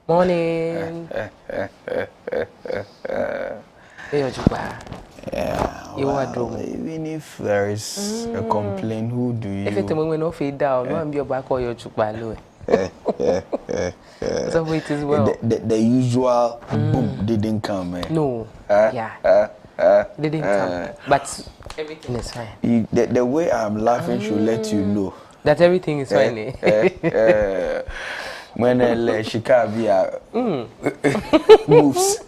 Morning. Yeah, even if there is a complaint, who do you? If it's a moment of feed down, no, I'm your back or your chukba. So it is well. The usual boom didn't come. No. Didn't come. But everything is fine. The way I'm laughing should let you know that everything is fine. When 𝗟𝗏𝗍𝗏 moves.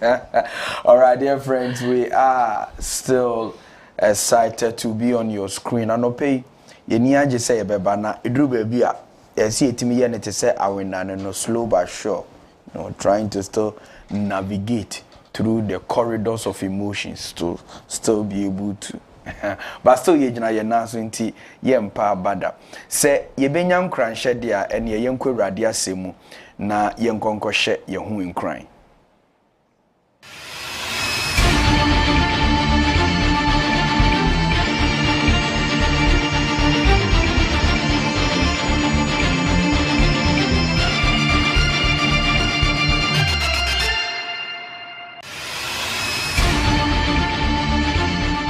All right, dear friends, we are still excited to be on your screen. And okay, you just say bebana, idru baby a see it me yen to say awina no slow but sure. You know, trying to still navigate through the corridors of emotions to still be able to. But still ye jina ye na so nti ye mpa bada se ye benya nkranhye dia ene ye nkwa awurade asemu na ye nkonkohye ye hu nkran.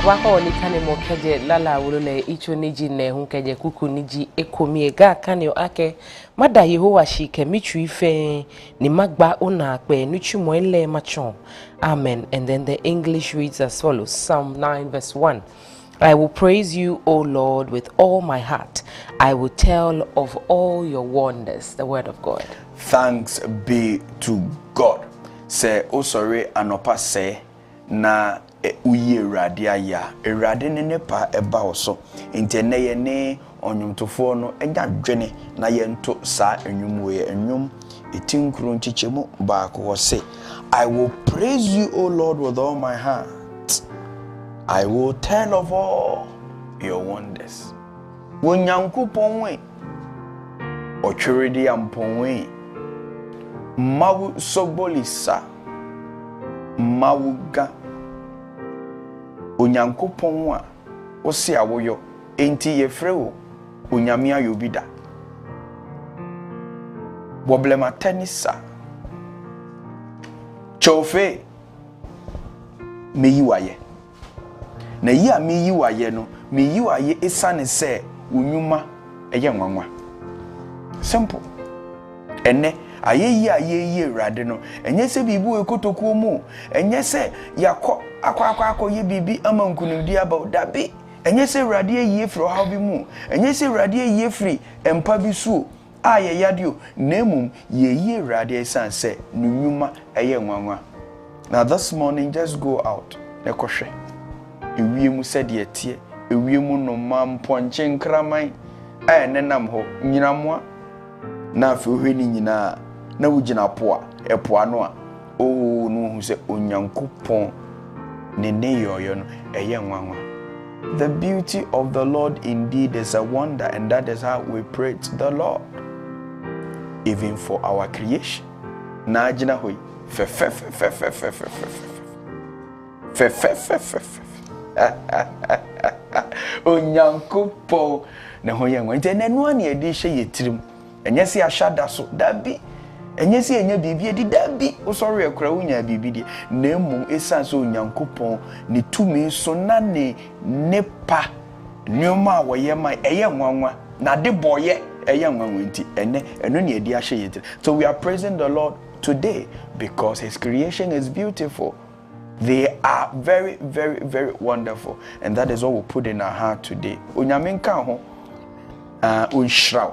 Wako ni kane mokeje lala ulule icho niji ne hunkeje kuku niji ekomiega kanyo ake mada Yehowa shike michu ife ni magba una akpe nuchu mwele machon. Amen. And then the English reads as follows. Psalm 9 verse 1. I will praise you, O Lord, with all my heart. I will tell of all your wonders. The word of God. Thanks be to God. Say, oh sorry, anopa say, na uye radia ya erade ne nepa eba oso ente ne ye ne onwumtofo no enya dwene na ye nto sa enwum we enwum etinkuru nchichemu ba ko say I will praise you, O Lord, with all my heart. I will tell of all your wonders. Wonyankopon we otweredi ampon we mawu sobolisa mawuga Onyankopon a osi awoyo enti yefre wo onyame ayobida woblema tenisa chofe meyiwaye na yi a meyiwaye no meyiwaye esane se onyuma eye nwanwa simple ene ayeyi ayeyi Awurade no enye se bibu ekotokuo mu enye se yakọ akwa ye bibi ama nkunudi aba dabi enye se Awurade ayi efri ha bi mu enye se Awurade ayi efri empa bi su aye yadio nemum yeyi Awurade esan se nunyuma eye nwanwa. Now this morning just go out na kohwe ewiemu se de etie ewiemu no mamponche nkraman nenam ho nyinamwa na afi ohweni nyina na wugina poa epoa no a o no hu se Onyankopon ne yoyo no eye nwanwa. The beauty of the Lord indeed is a wonder, and that is how we praise the Lord even for our creation. Na agina hoy fe Onyankopon ne ho ye nwa nte ne no ani edi hye yetirim enye se ahada so dabi enye se enye bibi edi dabi o sorry ekura unya bibi di na emu esan so Onyankopon ne tumi so na ne nepa nyoma woye mai eye nwanwa na de boye eye nwanwa nti ene eno ne edi ahye yetirim. So we are praising the Lord today because his creation is beautiful. They are very, very, very wonderful, and that is what we put in our heart today. Onyame nka ho unshraw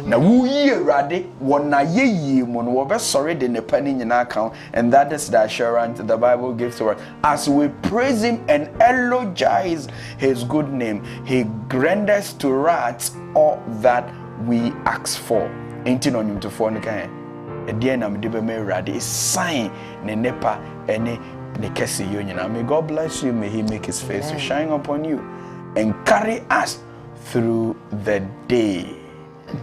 na wo yi Awurade wona yeyi mo no wo be sorry de ne pani nyina account, and that is the assurance the Bible gives to us as we praise him and elogize his good name. He grants to us all that we ask for. Enti no nyum to for ne kan e de na me de be me Awurade sign ne nepa ene. May God bless you. May he make his face to shine upon you and carry us through the day.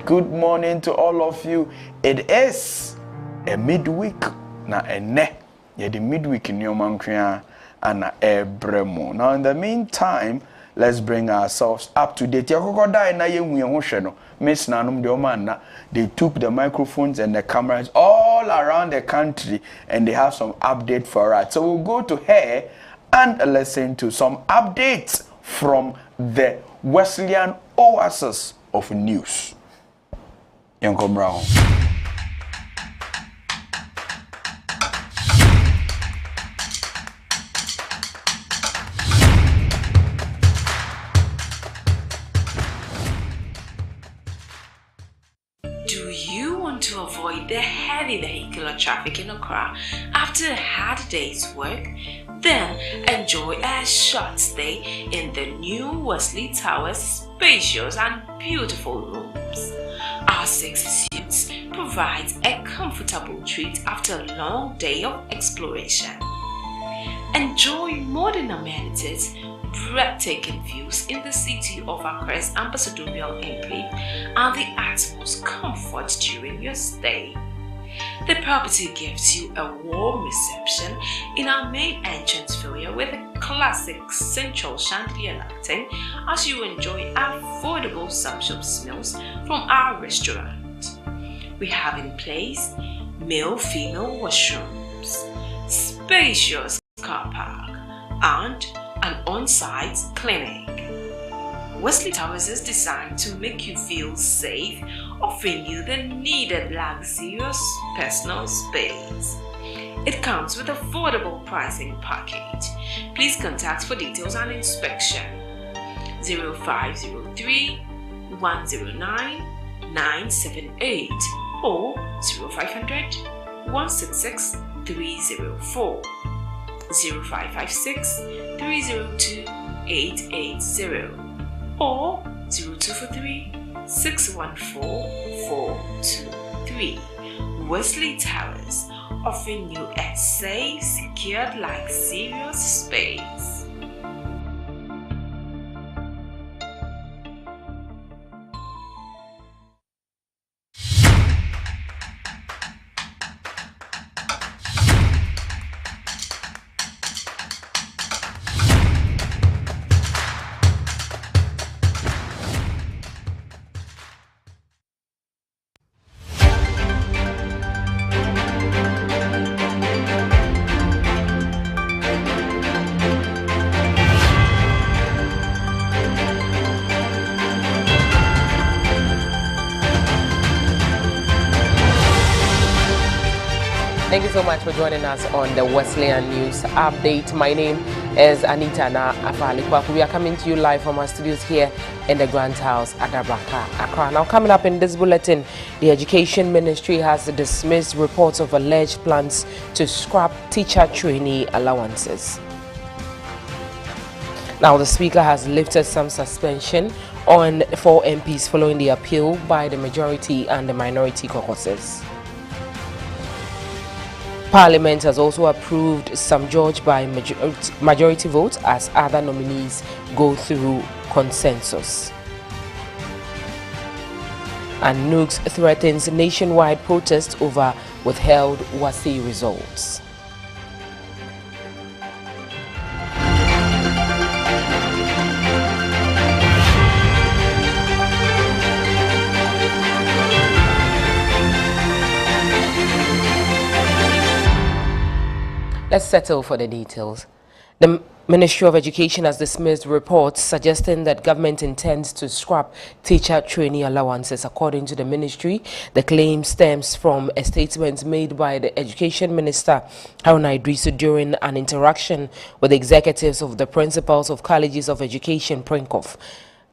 Good morning to all of you. It is a midweek na ene ye the midweek in your mankria and ebremo. Now in the meantime, let's bring ourselves up to date. They took the microphones and the cameras all all around the country, and they have some update for us. So we'll go to her and listen to some updates from the Wesleyan oasis of news. Yankom Brown. Do you want to avoid the heavy vehicular traffic in Accra after a hard day's work? Then enjoy a short stay in the new 𝗟𝗡𝗏 Towers spacious and beautiful rooms. Our 6 suites provides a comfortable treat after a long day of exploration. Enjoy modern amenities, breathtaking views in the city of Accra's ambassadorial enclave, and the utmost comfort during your stay. The property gives you a warm reception in our main entrance foyer with a classic central chandelier lighting as you enjoy affordable sumptuous meals from our restaurant. We have in place male-female washrooms, spacious car park, and an on-site clinic. 𝗟𝗏𝗏𝗏 Towers is designed to make you feel safe, offering you the needed luxurious personal space. It comes with affordable pricing package. Please contact for details and inspection 0503 109 978 or 0500 166 304 0556 302 880 or 0243 614 423. 𝗟𝗏𝗏𝗏 Towers, offering you a safe, secured, luxurious space. Thank you so much for joining us on the Wesleyan News Update. My name is Anita na Afarley. We are coming to you live from our studios here in the Grand House at Accra. Now, coming up in this bulletin, the Education Ministry has dismissed reports of alleged plans to scrap teacher trainee allowances. Now, the Speaker has lifted some suspension on 4 MPs following the appeal by the majority and the minority caucuses. Parliament has also approved Sam George by majority vote as other nominees go through consensus. And Nooks threatens nationwide protest over withheld 𝗟𝗏𝗏𝗏 results. Let's settle for the details. The Ministry of Education has dismissed reports suggesting that government intends to scrap teacher trainee allowances. According to the ministry, the claim stems from a statement made by the Education Minister 𝗟𝗏𝗏𝗏𝗏 during an interaction with the executives of the principals of colleges of education (PRINCOF).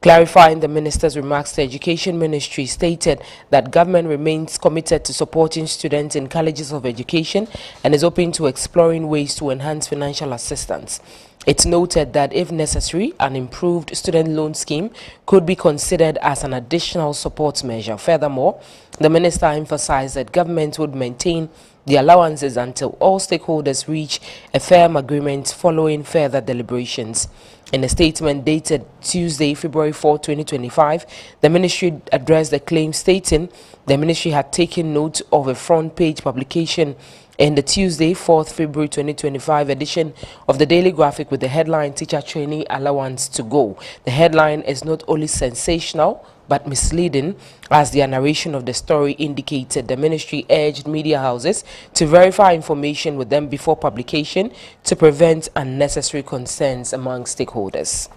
Clarifying the minister's remarks, the Education Ministry stated that government remains committed to supporting students in colleges of education and is open to exploring ways to enhance financial assistance. It noted that if necessary, an improved student loan scheme could be considered as an additional support measure. Furthermore, the minister emphasized that government would maintain the allowances until all stakeholders reach a firm agreement following further deliberations. In a statement dated Tuesday, February 4, 2025, the ministry addressed the claim stating the ministry had taken note of a front-page publication In the Tuesday, 4th February 2025 edition of the Daily Graphic with the headline Teacher Trainee Allowance to Go. The headline is not only sensational but misleading, as the narration of the story indicated. The ministry urged media houses to verify information with them before publication to prevent unnecessary concerns among stakeholders.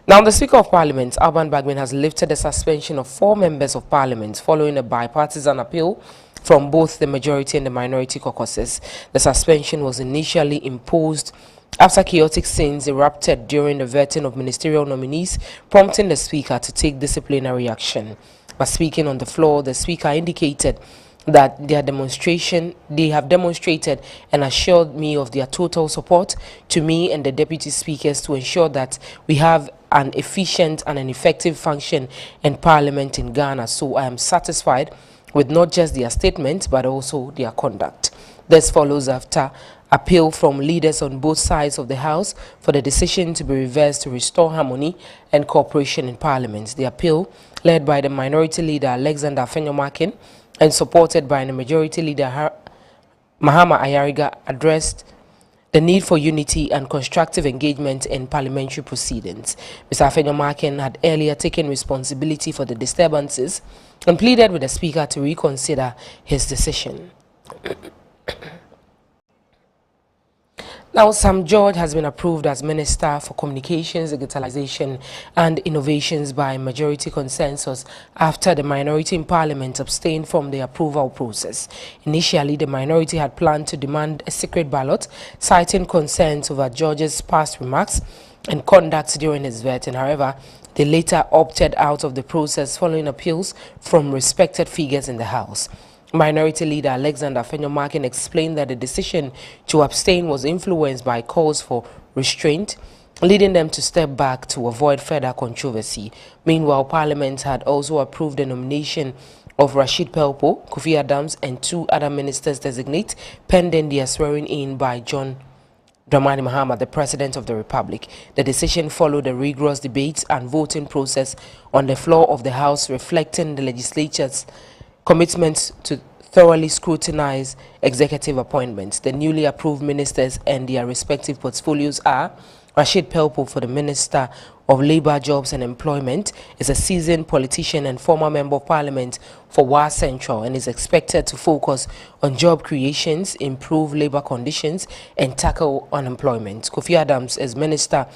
Now, the Speaker of Parliament, Alban Bagman, has lifted the suspension of 4 members of Parliament following a bipartisan appeal from both the majority and the minority caucuses. The suspension was initially imposed after chaotic scenes erupted during the vetting of ministerial nominees, prompting the Speaker to take disciplinary action. But speaking on the floor, the Speaker indicated that they have demonstrated and assured me of their total support to me and the deputy speakers to ensure that we have an efficient and an effective function in Parliament in Ghana. So I am satisfied with not just their statement but also their conduct. This follows after appeal from leaders on both sides of the House for the decision to be reversed to restore harmony and cooperation in Parliament. The appeal, led by the minority leader Alexander Afenyomarkin and supported by the majority leader Mahama Ayariga, addressed the need for unity and constructive engagement in parliamentary proceedings. Mr. Afenyomarkin had earlier taken responsibility for the disturbances and pleaded with the Speaker to reconsider his decision. Now, Sam George has been approved as Minister for Communications, Digitalization and Innovations by majority consensus after the minority in Parliament abstained from the approval process. Initially, the minority had planned to demand a secret ballot, citing concerns over George's past remarks and conduct during his vetting. However, they later opted out of the process following appeals from respected figures in the House. Minority Leader Alexander Afenyomarkin explained that the decision to abstain was influenced by calls for restraint, leading them to step back to avoid further controversy. Meanwhile, Parliament had also approved the nomination of 𝗟𝗡𝗄𝗏, Kofi Adams, and 2 other ministers designate pending their swearing in by John Dramani Mahama, the President of the Republic. The decision followed a rigorous debate and voting process on the floor of the House, reflecting the legislature's commitment to thoroughly scrutinize executive appointments. The newly approved ministers and their respective portfolios are 𝗟𝗡𝗄𝗏 for the Minister of Labour, Jobs and Employment, is a seasoned politician and former Member of Parliament for Wa Central and is expected to focus on job creations, improve labour conditions and tackle unemployment. Kofi Adams is Minister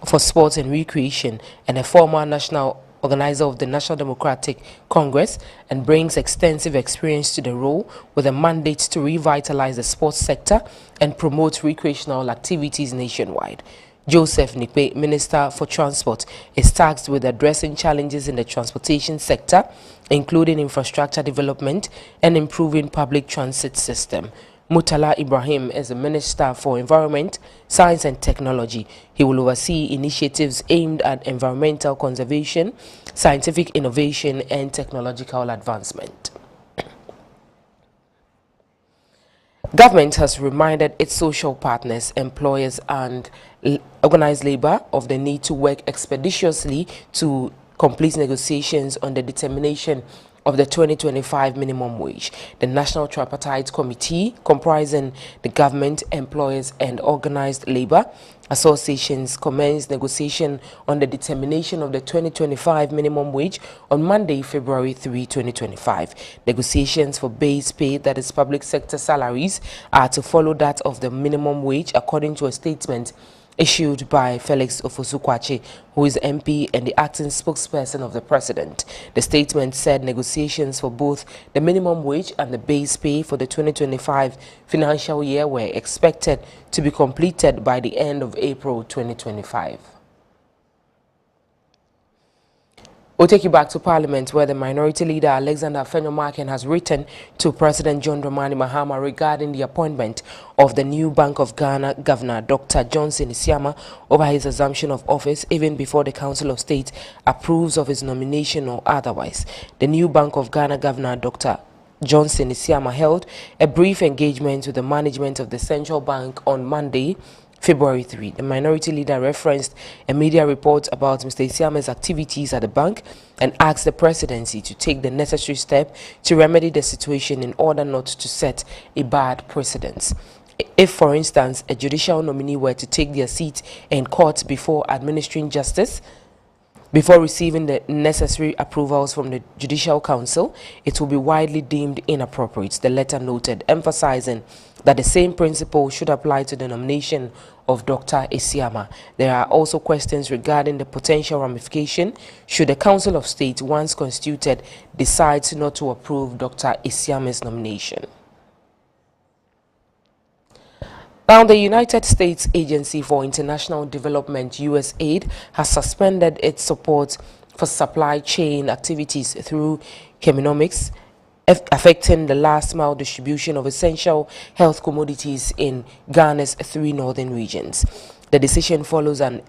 for Sports and Recreation and a former national organizer of the National Democratic Congress and brings extensive experience to the role with a mandate to revitalize the sports sector and promote recreational activities nationwide. Joseph Nikpe, Minister for Transport, is tasked with addressing challenges in the transportation sector, including infrastructure development and improving public transit system. Murtala Ibrahim is the Minister for Environment, Science and Technology. He will oversee initiatives aimed at environmental conservation, scientific innovation and technological advancement. Government has reminded its social partners, employers and organized labor of the need to work expeditiously to complete negotiations on the determination of the 2025 minimum wage. The National Tripartite Committee, comprising the government, employers and organized labor associations, commenced negotiation on the determination of the 2025 minimum wage on Monday, February 3, 2025. Negotiations for base pay, that is public sector salaries, are to follow that of the minimum wage, according to a statement issued by Felix Ofosu-Kwakye, who is MP and the acting spokesperson of the President. The statement said negotiations for both the minimum wage and the base pay for the 2025 financial year were expected to be completed by the end of April 2025. We'll take you back to Parliament, where the minority leader Alexander Afenyomarkin has written to President John Dramani Mahama regarding the appointment of the new Bank of Ghana Governor, Dr. Johnson Isiama, over his assumption of office, even before the Council of State approves of his nomination or otherwise. The new Bank of Ghana Governor, Dr. Johnson Isiama, held a brief engagement with the management of the Central Bank on Monday, February 3. The minority leader referenced a media report about Mr. 𝗟𝗓𝗏's activities at the bank and asked the presidency to take the necessary step to remedy the situation in order not to set a bad precedent. If, for instance, a judicial nominee were to take their seat in court before administering justice, before receiving the necessary approvals from the Judicial Council, it will be widely deemed inappropriate, the letter noted, emphasizing that the same principle should apply to the nomination of Dr. 𝗟𝗓𝗏. There are also questions regarding the potential ramification should the Council of State, once constituted, decide not to approve Dr. 𝗟𝗓𝗏's nomination. Now, the United States Agency for International Development, USAID, has suspended its support for supply chain activities through chemonomics, affecting the last mile distribution of essential health commodities in Ghana's 3 northern regions. The decision follows an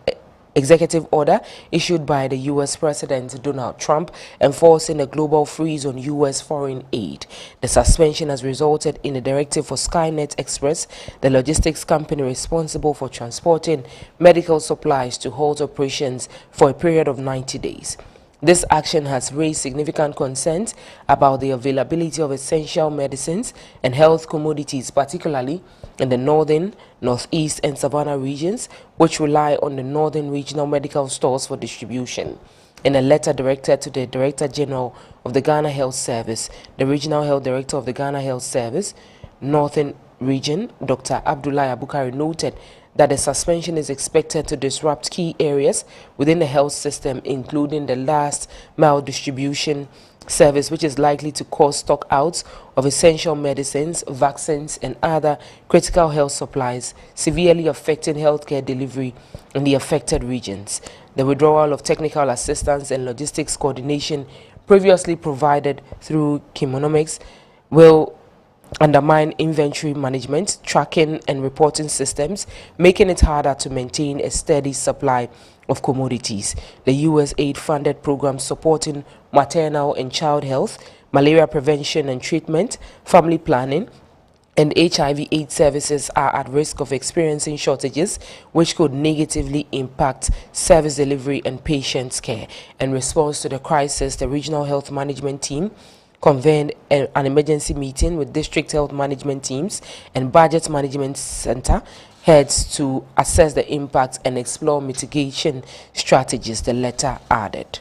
executive order issued by the U.S. President Donald Trump enforcing a global freeze on U.S. foreign aid. The suspension has resulted in a directive for Skynet Express, the logistics company responsible for transporting medical supplies, to halt operations for a period of 90 days. This action has raised significant concerns about the availability of essential medicines and health commodities, particularly in the northern, northeast, and savannah regions, which rely on the northern regional medical stores for distribution. In a letter directed to the Director General of the Ghana Health Service, the Regional Health Director of the Ghana Health Service, Northern Region, Dr. Abdullahi Abukari, noted that the suspension is expected to disrupt key areas within the health system, including the last mile distribution service, which is likely to cause stockouts of essential medicines, vaccines, and other critical health supplies, severely affecting healthcare delivery in the affected regions. The withdrawal of technical assistance and logistics coordination previously provided through chemonomics will undermine inventory management, tracking, and reporting systems, making it harder to maintain a steady supply of commodities. The USAID-funded programs supporting maternal and child health, malaria prevention and treatment, family planning, and HIV/AIDS services are at risk of experiencing shortages, which could negatively impact service delivery and patients' care. In response to the crisis, the Regional Health Management Team convened an emergency meeting with district health management teams and budget management center heads to assess the impact and explore mitigation strategies, the letter added.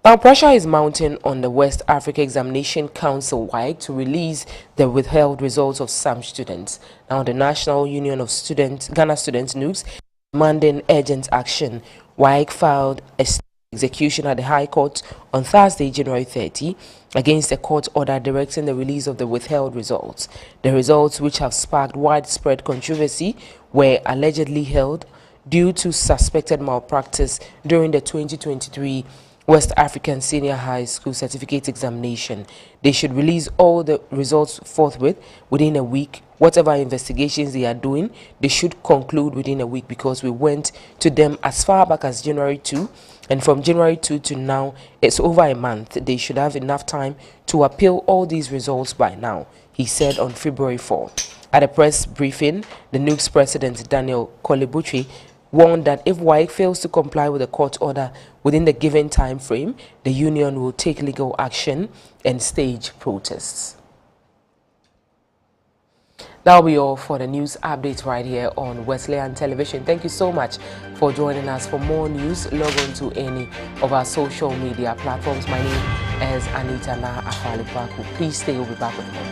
Now, pressure is mounting on the West Africa Examination Council (WAEC) to release the withheld results of some students. Now, the National Union of Ghana Students (NUGS) demanding urgent action. WAEC filed a execution at the High Court on Thursday, January 30, against a court order directing the release of the withheld results. The results, which have sparked widespread controversy, were allegedly held due to suspected malpractice during the 2023 West African Senior High School Certificate Examination. They should release all the results forthwith within a week. Whatever investigations they are doing, they should conclude within a week, because we went to them as far back as January 2, and from January 2 to now, it's over a month. They should have enough time to appeal all these results by now, he said on February 4. At a press briefing, the NUGS president, Daniel Kolebutri, warned that if WAEC fails to comply with the court order within the given time frame, the union will take legal action and stage protests. That'll be all for the news updates right here on Wesleyan Television. Thank you so much for joining us. For more news, log on to any of our social media platforms. My name is Anita na Afarley. Please stay. We'll be back with more.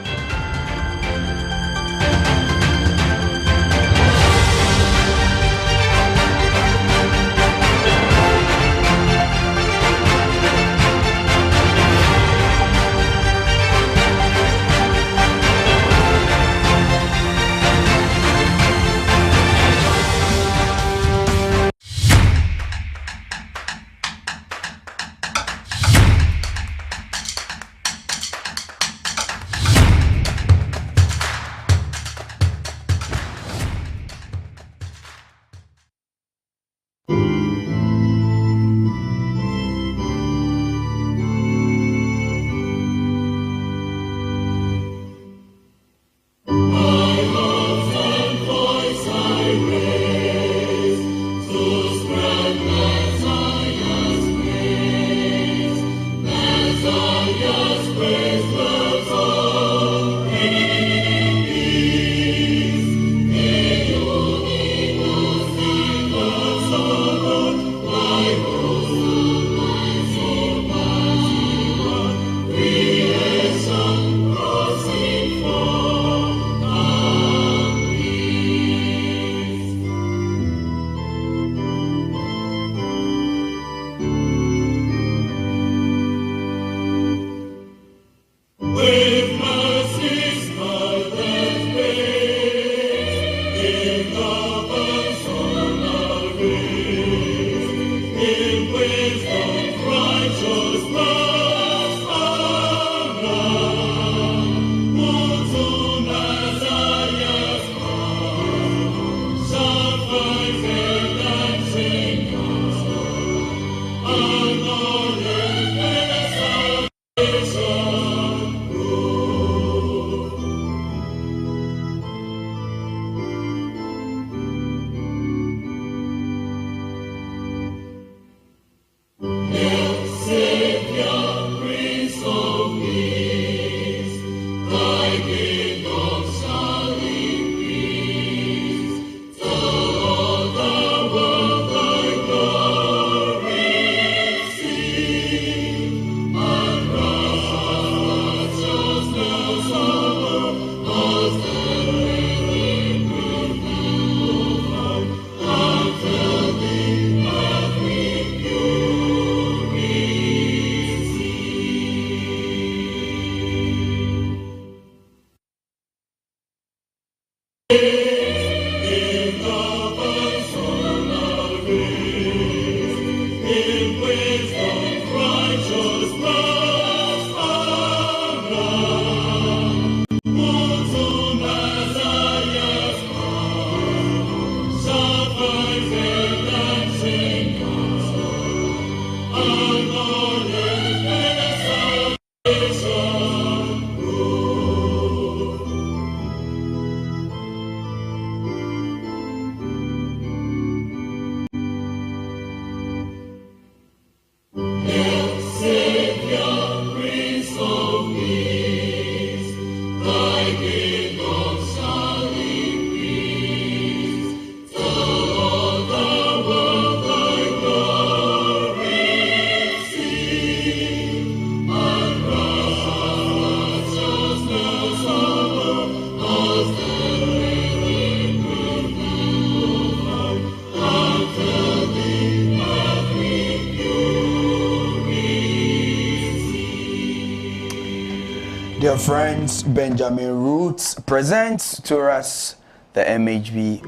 Dear friends, Benjamin Roots presents to us the MHB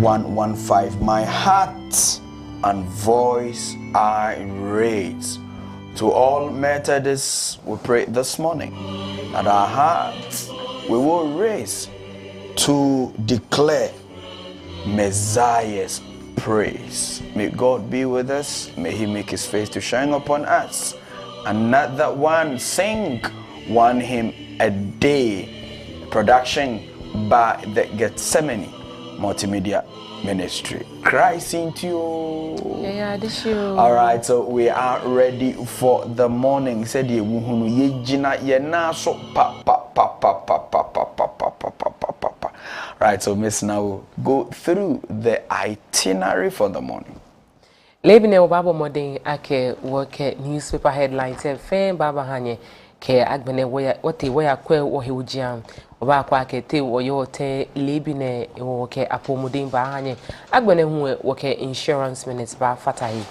115. My heart and voice I raise. To all Methodists, we pray this morning that our hearts we will raise to declare Messiah's praise. May God be with us. May He make His face to shine upon us. Another one sing one hymn a day. Production by the Gethsemane Multimedia Ministry. Christ into you. Yeah, this you. All right, so we are ready for the morning. Said ye wuhunu ye jina ye na so pa. Right, so Miss now go through the itinerary for the morning. Leaving a Baba Moding Ake work newspaper headlines and fan Baba Hanye ke agbene what the way akwe wo he ujian oba akwa ke te wo yo te lebine wo ke apomudin ba hanye agbene hu wo ke insurance minutes ba fatahi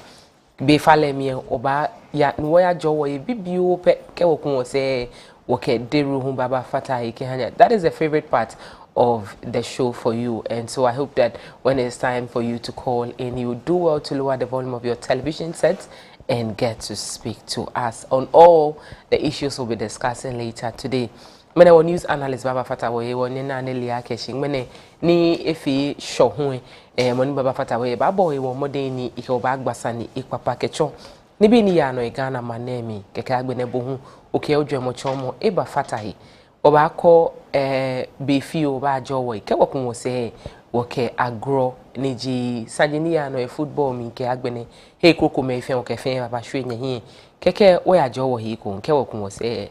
be fale mi oba ya no ya jo wo e bibio pe ke wo kun wo se wo ke deru hu baba fatahi ke hanye. That is the favorite part of the show for you, and so I hope that when it's time for you to call in, you do well to lower the volume of your television sets and get to speak to us on all the issues we'll be discussing later today. Mene wo news analyst Baba Fatawoye wo ni na neli akeshin mene ni efi shohun moni Baba Fatawoye babo wo modern ni ike ba agbasa ni ipapa kecho ni bi ni ya no Ghana manemi keke agbene bohu oke odwemo chomo eba fatahi oba ko befi oba jowo ike wokun wo se woke agro niji sajini ya no football mi ke agbene he kroko me fe woke fe baba hwe nyahi keke wo ya jowo hi ko nke wokun wo se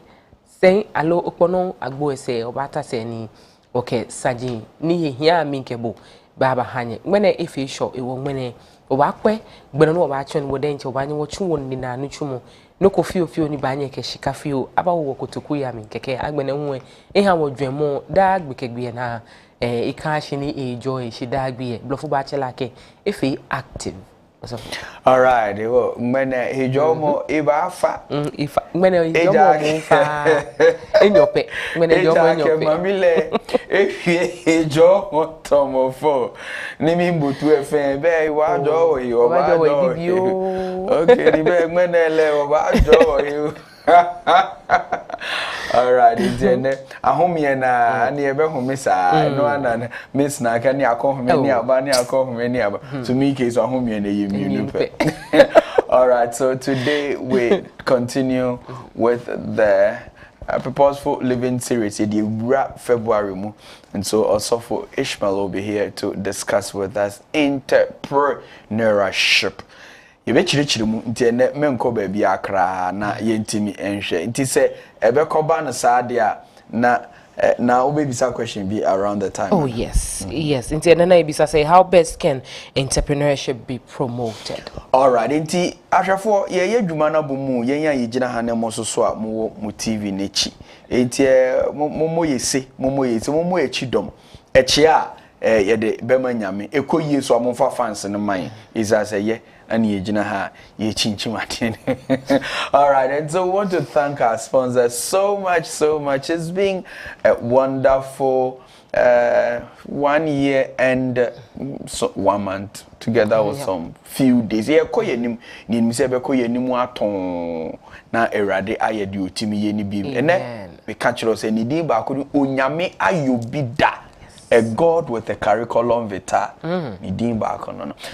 sen alo okpono agbo ese obata se ni woke sajin ni hia mi nkebo baba hanye mene ife sho ewo mene oba kwe gbeno no oba chon wo denche oba nyi wo chuwo ni na anu chumo no ko fio ni banye ke shika fio aba wo kotoku ya mi keke agbene hu e ha wo dwemo da gbekegbe na ikashi ni enjoy shidagbe blofo ba chela ke efe active. All right, well, mene hijomo iba afa ifa mene hijomo fa enyope mene hijomo enyope mamile hijomo tomofo nimi mbutu efe be wa do yo ba do okay ni be mene le o ba do yo. All right, then ahomie na na ebe homisa no ana miss na ka ni akohome ni aba ni akohome ni aba to me case ahomie na yemi pe. All right, so today we continue with the Purposeful Living series the wrap February mu, and so also for 𝗟𝗏𝗏𝗘 will be here to discuss with us entrepreneurship. Yebe chirichiri mu nti ene menko ba bi akra na yentimi enhwe nti se ebe koba no saade a na obebisa question be around the time. Oh yes, yes. Nti ene na ebisa say how best can entrepreneurship be promoted? All right, nti ahwefo ye dwuma na bomu yenya yigina ha na mo soso a mu TV nechi nti momo yese momo echi dom echi a yede bema nyame ekoyie so amfa fans no man isa say ye and yejina ha ye chinchimati. All right, and so we want to thank our sponsors so much. It's been a wonderful 1 year and 1 month together with some few days. Yeah, koyenim ni msebe koyenim aton na erade ayedi otimi ye ni bi ene we catch us any day ba ko onyame ayobida. A God with a curriculum vitae.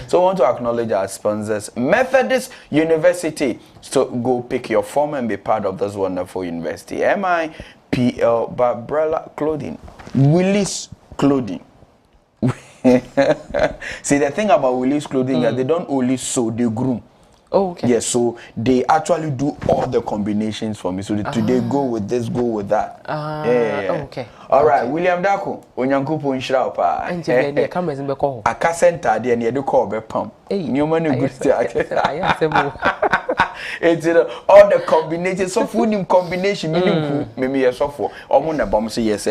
So I want to acknowledge our sponsors, Methodist University. So go pick your form and be part of this wonderful university. 𝗟𝗏𝗏𝗘 Barbrella Clothing, Willis Clothing. See, the thing about Willis Clothing that they don't only sew, they groom. Oh, okay. Yes, so they actually do all the combinations for me. So today go with this, go with that. Okay. All right, William Dako, onyankupo nshira pa. Enje cameras be call. Aka center there na ye de call be pam. Nyoma ne good. Ayasemo. It's all the combinations of winning combination meaning maybe yes of for omo na bom say yes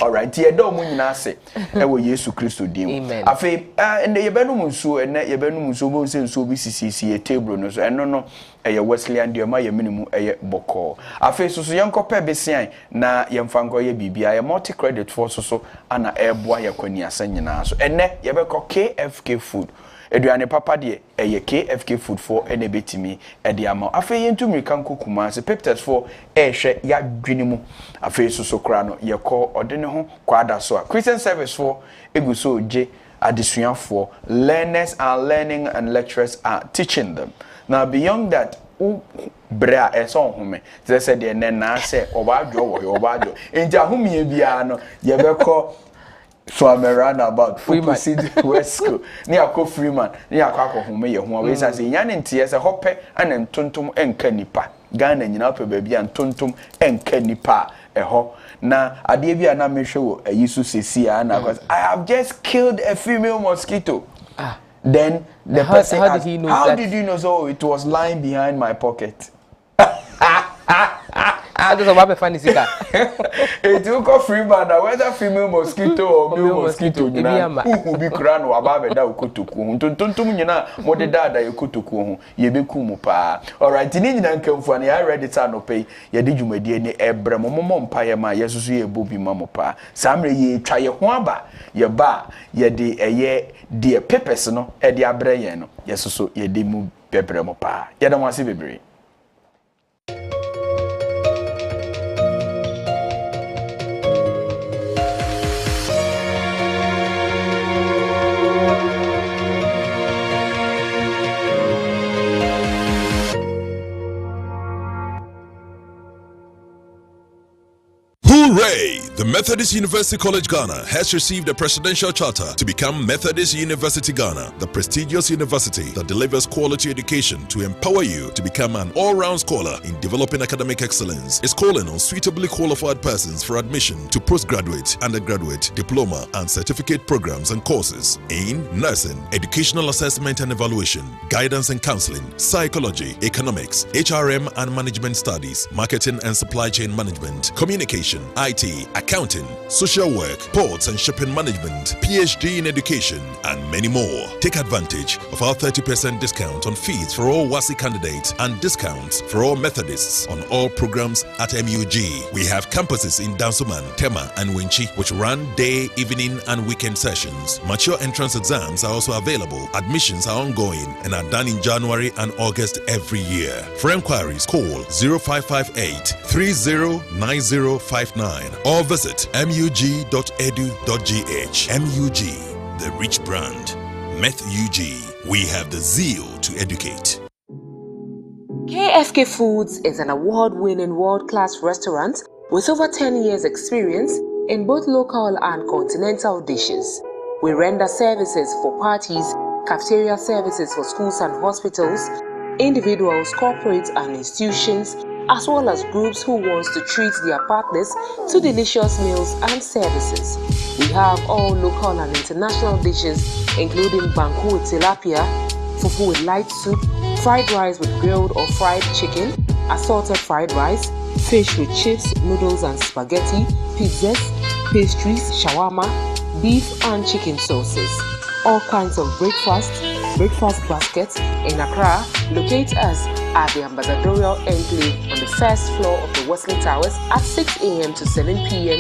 all right here do mu nyina ase e wo Yesu Kristo dim afi and ye benum nso and ye benum nso bo se nso bi sisi e table no so eno no eye Wesleyan de ma ye minimum eye boko afi so yenkope besian na yemfa nko ye bibia ye multi credit for so ana eboa ye kwani asa nyina so ene ye be ko KFK food eduane papa de eye KFK food for ene betimi e de ama afi yentumri kan kokuma se peptides for ehwe ya dwenimu afi so kra no ye ko ode ne ho kwada so a Christian service for eguso je adisuafo learners are learning and lecturers are teaching them. Now beyond that bra eso home they said the na say obadwo wo obadwo enja home bia no ye beko so I'm around about proceed West School ni akọ Freeman ni akọ home ye ho we say nya ne ntie se hope ana ntontom enka nipa Ghana nyina pe ba bia ntontom enka nipa eho na ade bia na mehwe wo ayisu sesia na I have just killed a female mosquito. Then the person how did he know how that? did you know? So it was lying behind my pocket. I just about funny sika. It took a free man whether female mosquito or male mosquito who be crown or ababe da ukutuku tuntum nyina mode dada ukutuku ho ye beku mu pa. All right, ni nyina nkamfu an I read it anope ye di dwumadi ni ebre mommo mpa ye ma yesusu ye bobi mamo pa. Samre ye twa ye ho aba ye ba ye de eye de pepes no e de abre ye no yesusu ye de mu bebre mo pa. Ye da mo ase bebre. Hooray! The Methodist University College Ghana has received a presidential charter to become Methodist University Ghana, the prestigious university that delivers quality education to empower you to become an all-round scholar in developing academic excellence. Is calling on suitably qualified persons for admission to postgraduate, undergraduate, diploma, and certificate programs and courses in nursing, educational assessment and evaluation, guidance and counseling, psychology, economics, HRM and management studies, marketing and supply chain management, communication, IT, accounting, social work, ports and shipping management, PhD in education, and many more. Take advantage of our 30% discount on fees for all 𝗦𝗎𝗍 candidates and discounts for all Methodists on all programs at MUG. We have campuses in Dansoman, Tema, and 𝗦ន់, which run day, evening, and weekend sessions. Mature entrance exams are also available. Admissions are ongoing and are done in January and August every year. For inquiries, call 0558 309059 or visit mug.edu.gh. MUG, the rich brand. METHUG, we have the zeal to educate. KFK Foods is an award-winning world-class restaurant with over 10 years experience in both local and continental dishes. We render services for parties, cafeteria services for schools and hospitals, individuals, corporates and institutions, as well as groups who want to treat their partners to delicious meals and services. We have all local and international dishes including banku with tilapia, fufu with light soup, fried rice with grilled or fried chicken, assorted fried rice, fish with chips, noodles and spaghetti, pizzas, pastries, shawarma, beef and chicken sauces. All kinds of breakfast baskets in Accra. Locate us at the Ambassadorial Enclave on the first floor of the Wesley Towers at 6 a.m. to 7 p.m.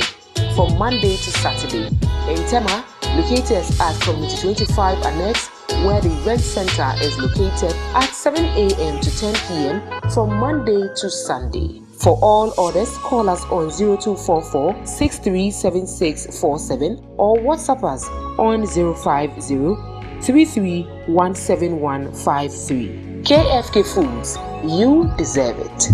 from Monday to Saturday. In Tema, locate us at Community 25 Annex, where the event center is located at 7 a.m. to 10 p.m. from Monday to Sunday. For all orders, call us on 0244 637647 or WhatsApp us on 050 33171153. KFK Foods, you deserve it.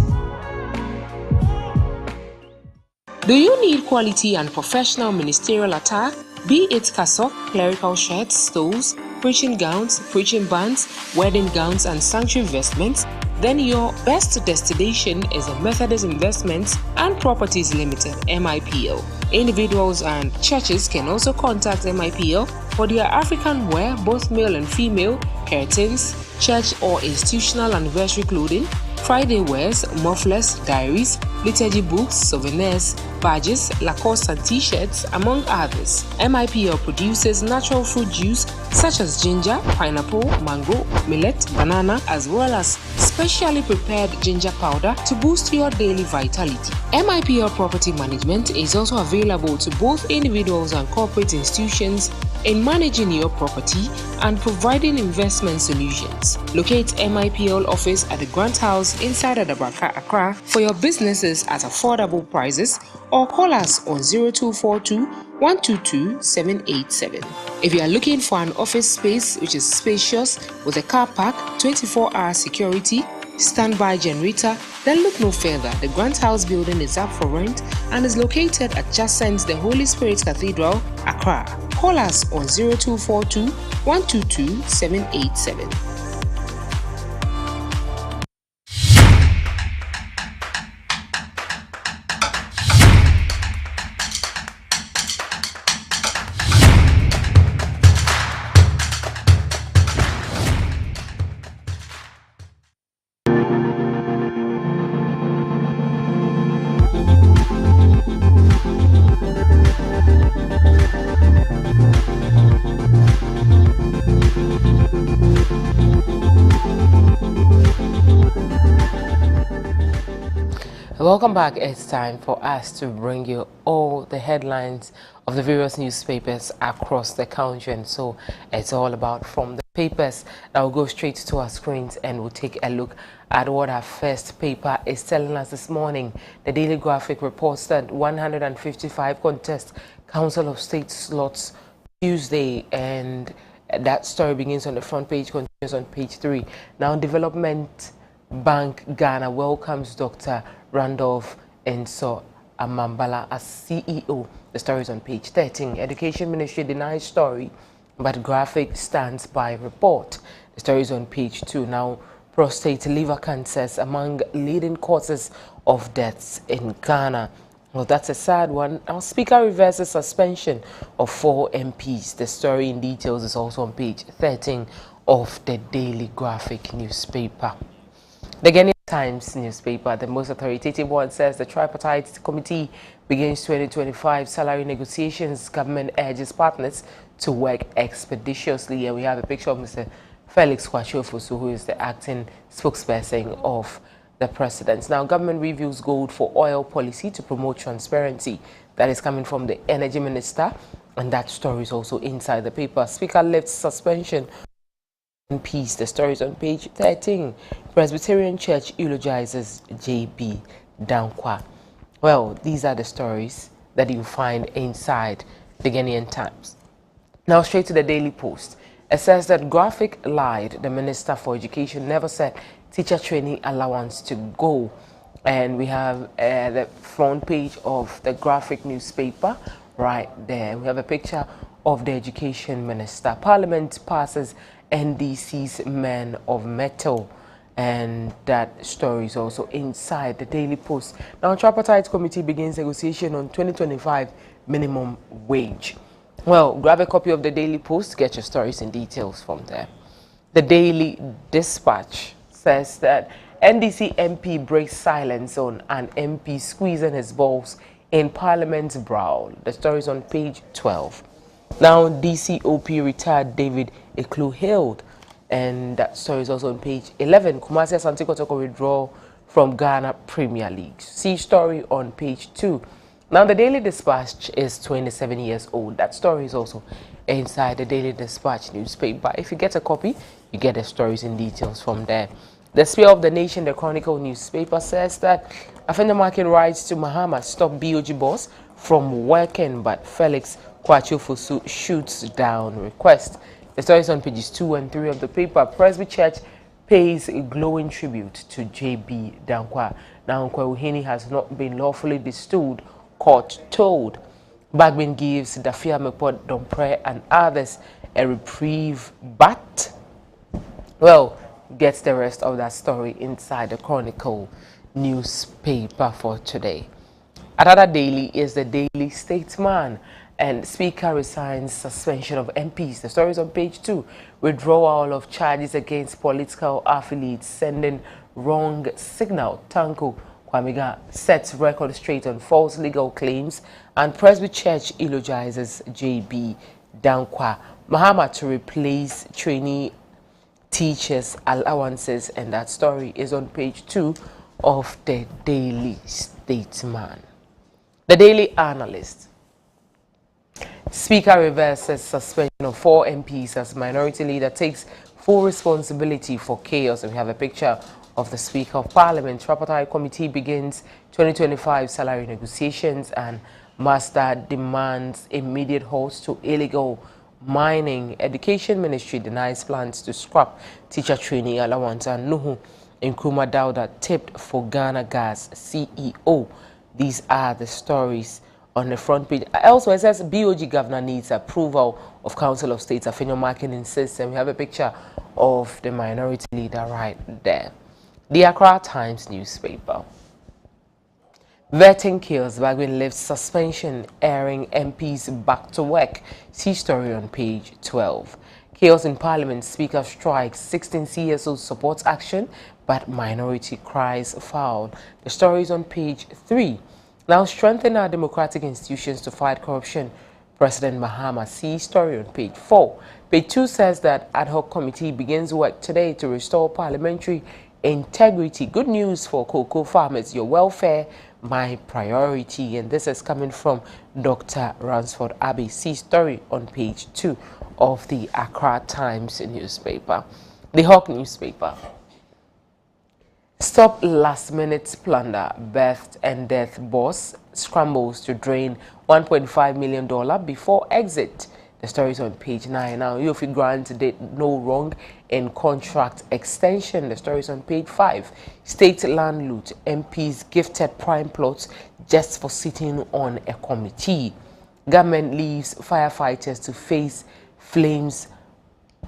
Do you need quality and professional ministerial attire? Be it cassock, clerical shirts, stoles, preaching gowns, preaching bands, wedding gowns, and sanctuary vestments, then your best destination is a Methodist Investments and Properties Limited, MIPL. Individuals and churches can also contact MIPL For their African wear, both male and female, curtains, church or institutional anniversary clothing, Friday wears, mufflers, diaries, liturgy books, souvenirs, badges, Lacoste and t-shirts, among others. MIPL produces natural fruit juice such as ginger, pineapple, mango, millet, banana, as well as specially prepared ginger powder to boost your daily vitality. MIPL Property Management is also available to both individuals and corporate institutions in managing your property and providing investment solutions. Locate MIPL office at the Grant House inside Adabraka, Accra for your businesses at affordable prices, or call us on 0242 122 787. If you are looking for an office space which is spacious with a car park, 24-hour security, standby generator, then look no further. The Grant House building is up for rent and is located adjacent the Holy Spirit Cathedral, Accra. Call us on 0242 122 787. Welcome back. It's time for us to bring you all the headlines of the various newspapers across the country, and so it's all about from the papers. Now we'll go straight to our screens and we'll take a look at what our first paper is telling us this morning. The Daily Graphic reports that 155 contest Council of State slots Tuesday, and that story begins on the front page, continues on page 3. Now, Development Bank Ghana welcomes Dr. Randolph Enso Amambala as CEO. The story is on page 13. Education Ministry denies story, but Graphic stands by report. The story is on page 2. Now, prostate liver cancers among leading causes of deaths in Ghana. Well, that's a sad one. Our Speaker reverses suspension of 4 MPs. The story in details is also on page 13 of the Daily Graphic newspaper. The Ghanaian Times newspaper, the most authoritative one, says the tripartite committee begins 2025 salary negotiations. Government urges partners to work expeditiously. And we have a picture of Mr. 𝗟𝗏𝗄𝗎, who is the acting spokesperson of the president. Now, government reviews gold for oil policy to promote transparency. That is coming from the energy minister, and that story is also inside the paper. Speaker lifts suspension in peace. The story is on page 13. Presbyterian Church eulogizes J.B. Dankwa. Well, these are the stories that you find inside the Ghanaian Times. Now, straight to the Daily Post. It says that Graphic lied. The Minister for Education never said teacher training allowance to go. And we have the front page of the Graphic newspaper right there. We have a picture of the Education Minister. Parliament passes NDC's Men of Metal, and that story is also inside the Daily Post. Now, tripartite committee begins negotiation on 2025 minimum wage. Well, grab a copy of the Daily Post, get your stories and details from there. The Daily Dispatch says that NDC MP breaks silence on an MP squeezing his balls in Parliament's brow. The story is on page 12. Now, DCOP retired David Eklu hailed, and that story is also on page 11. Kumasi Asante Kotoko withdraw from Ghana Premier League. See story on page 2. Now, the Daily Dispatch is 27 years old. That story is also inside the Daily Dispatch newspaper. If you get a copy, you get the stories and details from there. The Spear of the Nation, the Chronicle newspaper, says that Afendermarket writes to Mahama stop BOG boss from working, but Felix Quarcoo shoots down request. The story is on pages 2 and 3 of the paper. Presby Church pays a glowing tribute to J.B. Dankwa. Now, Nkwa has not been lawfully bestowed, court told. Bagbin gives Dafia Mepot Dompre and others a reprieve, but, well, gets the rest of that story inside the Chronicle newspaper for today. Another daily is the Daily Statesman. And Speaker resigns suspension of MPs. The story is on page 2. Withdrawal of charges against political affiliates sending wrong signal. Tanko Kwamega sets record straight on false legal claims. And Presby Church eulogizes JB Dankwa Mahama to replace trainee teachers' allowances. And that story is on page 2 of the Daily Statesman. The Daily Analyst. Speaker reverses suspension of 4 MPs as minority leader takes full responsibility for chaos. And we have a picture of the Speaker of Parliament. Tripartite Committee begins 2025 salary negotiations, and Master demands immediate halt to illegal mining. Education Ministry denies plans to scrap teacher training allowance, and Nuhu Nkrumah Dauda tipped for Ghana Gas CEO. These are the stories on the front page. Elsewhere, it says BOG governor needs approval of Council of State's Affinio marketing system. We have a picture of the minority leader right there. The Accra Times newspaper. Vetting kills, Bagwin lifts suspension, airing MPs back to work. See story on page 12. Chaos in Parliament, Speaker strikes, 16 CSO supports action, but minority cries foul. The story is on page 3. Now strengthen our democratic institutions to fight corruption. President Mahama. See story on page 4. Page 2 says that ad hoc committee begins work today to restore parliamentary integrity. Good news for cocoa farmers. Your welfare, my priority. And this is coming from Dr. Ransford Abbey. See story on page 2 of the Accra Times newspaper. The Hawk newspaper. Stop last-minute plunder. Birth and death boss scrambles to drain $1.5 million before exit. The story is on page 9. Now, Yofi Grant did no wrong in contract extension. The story is on page 5. State land loot. MPs gifted prime plots just for sitting on a committee. Government leaves firefighters to face flames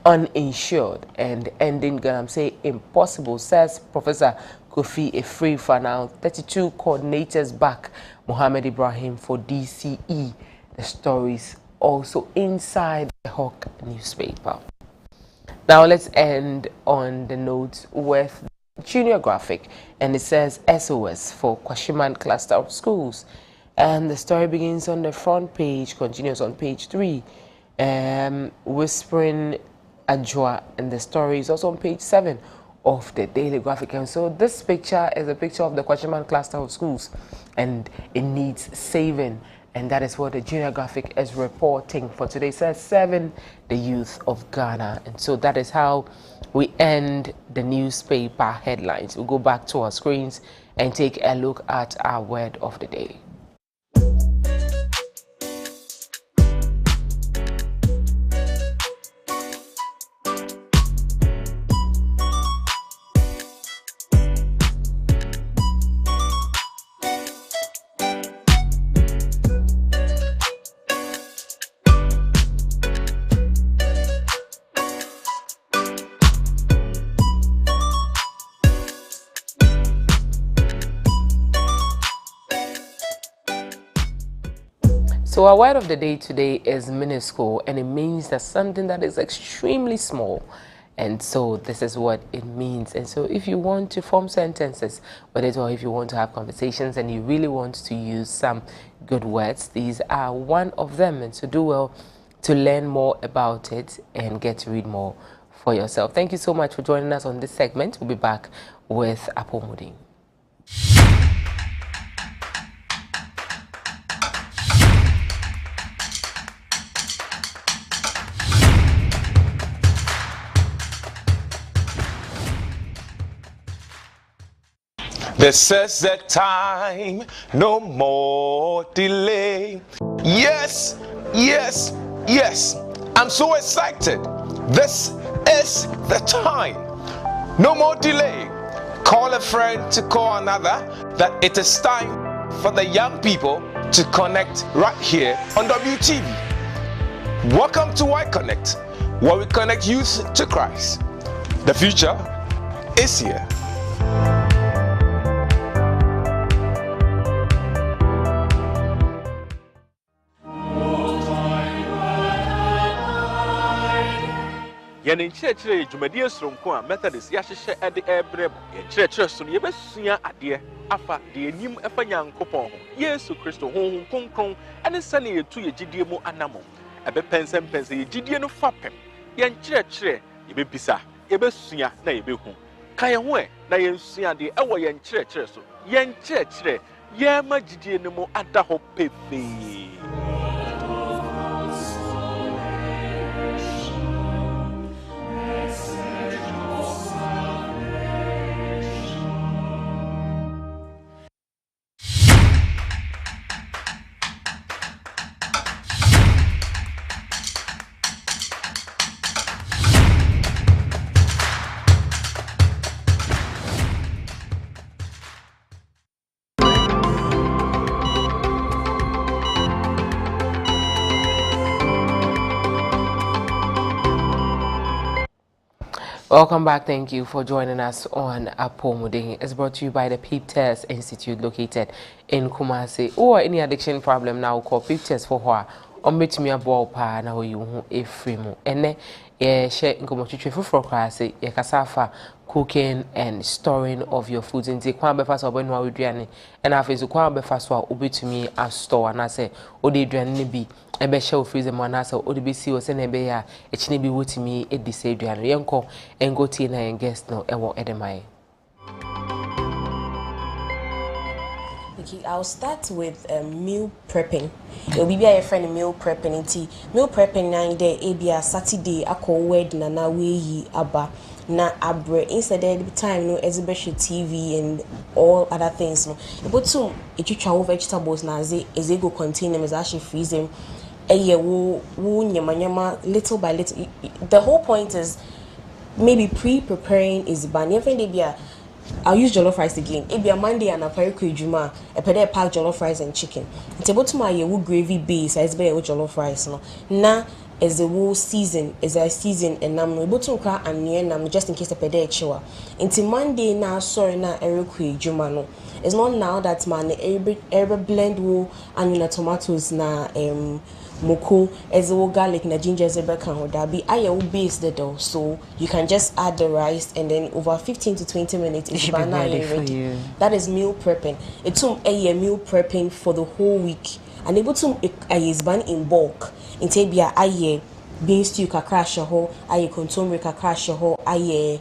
uninsured, and ending Ghana say impossible, says Professor Kofi Efree. For now, 32 coordinators back Mohammed Ibrahim for DCE. The stories also inside the Hawk newspaper. Now let's end on the notes with Junior Graphic, and it says SOS for Kwashiman cluster of schools. And the story begins on the front page, continues on page 3. Whispering Ajwa, and the story is also on page 7 of the Daily Graphic. And so this picture is a picture of the Kwashiman cluster of schools, and it needs saving, and that is what the Junior Graphic is reporting for today. It says 7 the youth of Ghana. And so that is how we end the newspaper headlines. We'll go back to our screens and take a look at our word of the day. So our word of the day today is minuscule, and it means that something that is extremely small. And so this is what it means. And so if you want to form sentences with it, or if you want to have conversations and you really want to use some good words, these are one of them. And so do well to learn more about it and get to read more for yourself. Thank you so much for joining us on this segment. We'll be back with 𝗟𝗡𝗡. This is the time, no more delay. Yes, yes, yes. I'm so excited. This is the time. No more delay. Call a friend to call another, that it is time for the young people to connect right here on WTV. Welcome to 𝗟𝗏𝗏𝐻, where we connect youth to Christ. The future is here. Yen in church, Jumedia Stronko, Methodist, Yasha at the Airbreb, in church, so you best see a dear, Afa, the Nim Efanyan Copon, yes, to Christo Hong Kong, and a sunny to your Gidiamo Anamo. A bepens and pens, a Gidiano Fapem, Yen church, you be pisa, you best see a neighbor home. Kaya we, na yen see the our yen church, so yen church, Yama Gidiano Adaho Pepe. Welcome back. Thank you for joining us on Apomoding. It's brought to you by the Peep Test Institute located in Kumasi. Or any addiction problem now, call Peep Test for her. Meet me a ball pa na you a free mo. And share incomodative for class, kasafa cooking and storing of your foods in the Kwambe Fast or when we do and after the Kwambe Fast or ubi to me a store and I say, Odi Dran be. Ebe show freeze manasa odibisi o se na ebe ya echine bi wotimi e disaduan yenko engoti na guest no ewo edemai. Okay, I'll start with meal prepping. It'll be a friend meal prepping. Meal prepping 9 day ebia Saturday ako wedding na we aba na abre instead of the time no exhibition TV and all other things no. But so etwitwa vegetables na ze go contain them is actually freezing. Little by little. The whole point is maybe pre-preparing is ban. I'll use jollof rice again. It be a Monday and a Quarcoo juma. A pede pack jollof rice and chicken. It's about to my gravy base. As be with jollof rice no. Na is the whole season is a season and I'm able to cry and near just in case a pede chewa. Into Monday na sorry na Quarcoo juma no. It's not now that man every blend wool and tomatoes na moko as well garlic na ginger zebra can hold that be I will base the dough so you can just add the rice and then over 15 to 20 minutes it's ready. That is meal prepping. It's a meal prepping for the whole week and able to is ban in bulk in tebia aye beans stew kakra ho aye kontomre kakra ho aye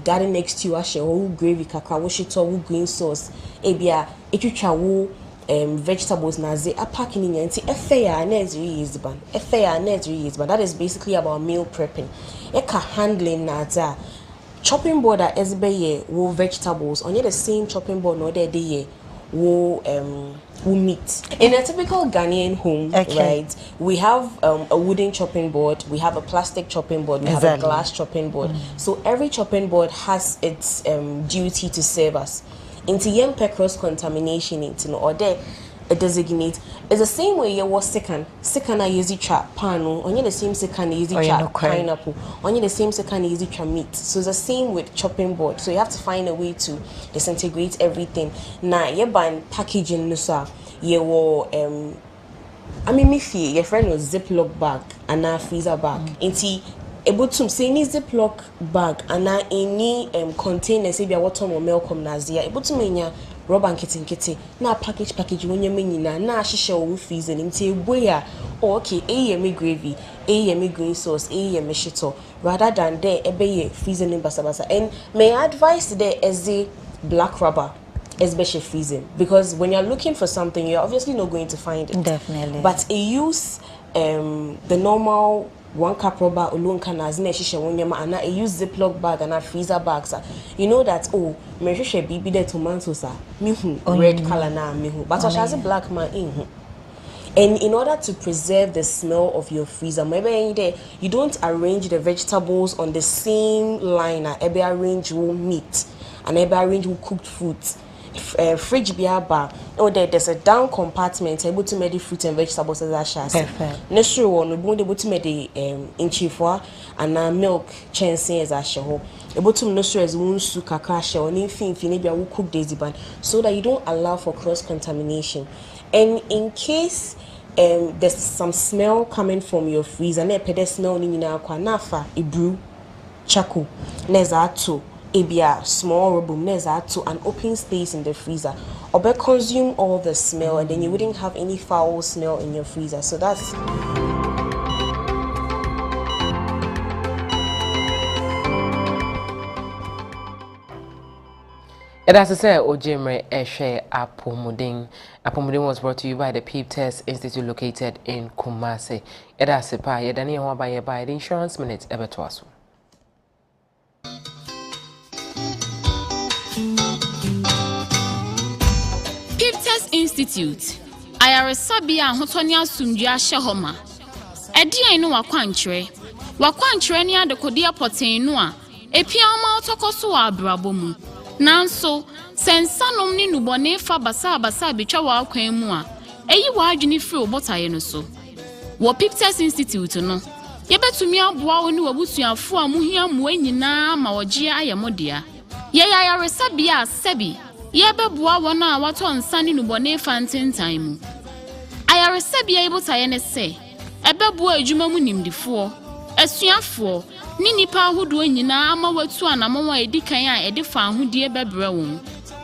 garden next to ashe ho gravy kakra wo shito green sauce ebia etwitwa wo vegetables na ze packing in anti affair net reuse ban that is basically about meal prepping. Eka handling na za chopping board that is be wo vegetables on the same chopping board no there dey wo meat. In a typical Ghanaian home, right, we have a wooden chopping board, we have a plastic chopping board, we have a glass chopping board. So every chopping board has its duty to serve us. Into young cross contamination into or there a designate it's the same way you was second I use trap pano on the same second use trap pineapple on the same second use trap meat. So it's the same with chopping board. So you have to find a way to disintegrate everything. Now you ban packaging no sir you will I mean me fear your friend was Ziploc bag and a freezer bag into able to say any Ziploc bag and any container say be water or milk come nazia able to menya rubber and kitty na package when you mean na shisha or freeze and say boya okay me gravy me green sauce me shito rather than there ebe freezing in basabasa. And may I advise there as the black rubber especially freezing because when you're looking for something you're obviously not going to find it definitely, but use the normal 1 cup rubber alone can as neshisha wonyama and I use Ziploc bag and a freezer bags. You know that me shisha bibi de tomatoes mihu red color na mihu but as a black man in. And in order to preserve the smell of your freezer, maybe you don't arrange the vegetables on the same line. Maybe arrange meat and maybe arrange cooked fruits. Fridge biaba there's a down compartment able to make the fruit and vegetables as I shall say. Next one we able to make the inchifwa and milk chancing as I shall able to nursery as one su kakasha or anything maybe I will cook daisy ban so that you don't allow for cross contamination. And in case there's some smell coming from your freezer. Na pede smell ni nyina kwa nafa ebru charcoal. Neza to ebia small room. Neza to an open space in the freezer. Obe consume all the smell, and then you wouldn't have any foul smell in your freezer. So that's. And as I said, Ojemre Eshe Apomudin. Apomudin was brought to you by the PEEP Test Institute located in Kumasi. And as a pie, Dani Wabaye by the Insurance Minute Ebertwasu. PEEP Test Institute. Ayaresabia Hotonia Sumdia Shahoma. Edia no wakwanchre. Wakwanchre ni adekodia poten no a. Epia ma otokoso wa abrabomu. Nanso sensanom ni nubone fa basa betwa wa akwan mu a eyi wa adwene firi obotaye no so wo PEEP Test Institute no yebetumi aboa wo ni wabusuafo a muhia mo anyina ma wogie ayemodea ye yayaresabia asebi yebeboa wona a wato nsa ni nubone fa ntentan mu ayaresabia yebotaye ne se ebeboa adwuma mu nimdifo asuafo ni nipa ahodo nyina ama watu anamawa edikan a edifa ahodie bebre won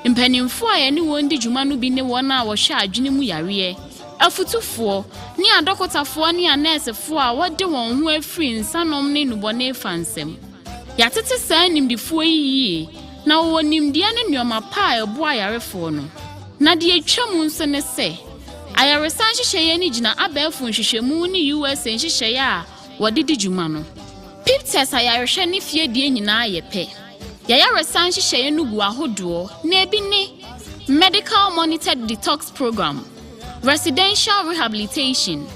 mpanimfo a ye ne won di dwuma no bi ne won a wo hwa adwene mu yare afutufo ni adokotafo ni anesefo a wode won ho afiri nsanom ne nubone fansem yatete saa nimdifo yi na wo nimdia ne nyoma pa ebo ayarefo no na de atwam nso ne se ayaresan hyehyeye ni gina abefo nhyehyemu ni USA nhyehyeye a wode di dwuma no PEEP Test ayareshe ni fie die nyina yepe. Yayaresan hyehyeye no gu ahodo na ebi ni medical monitored detox program, residential rehabilitation.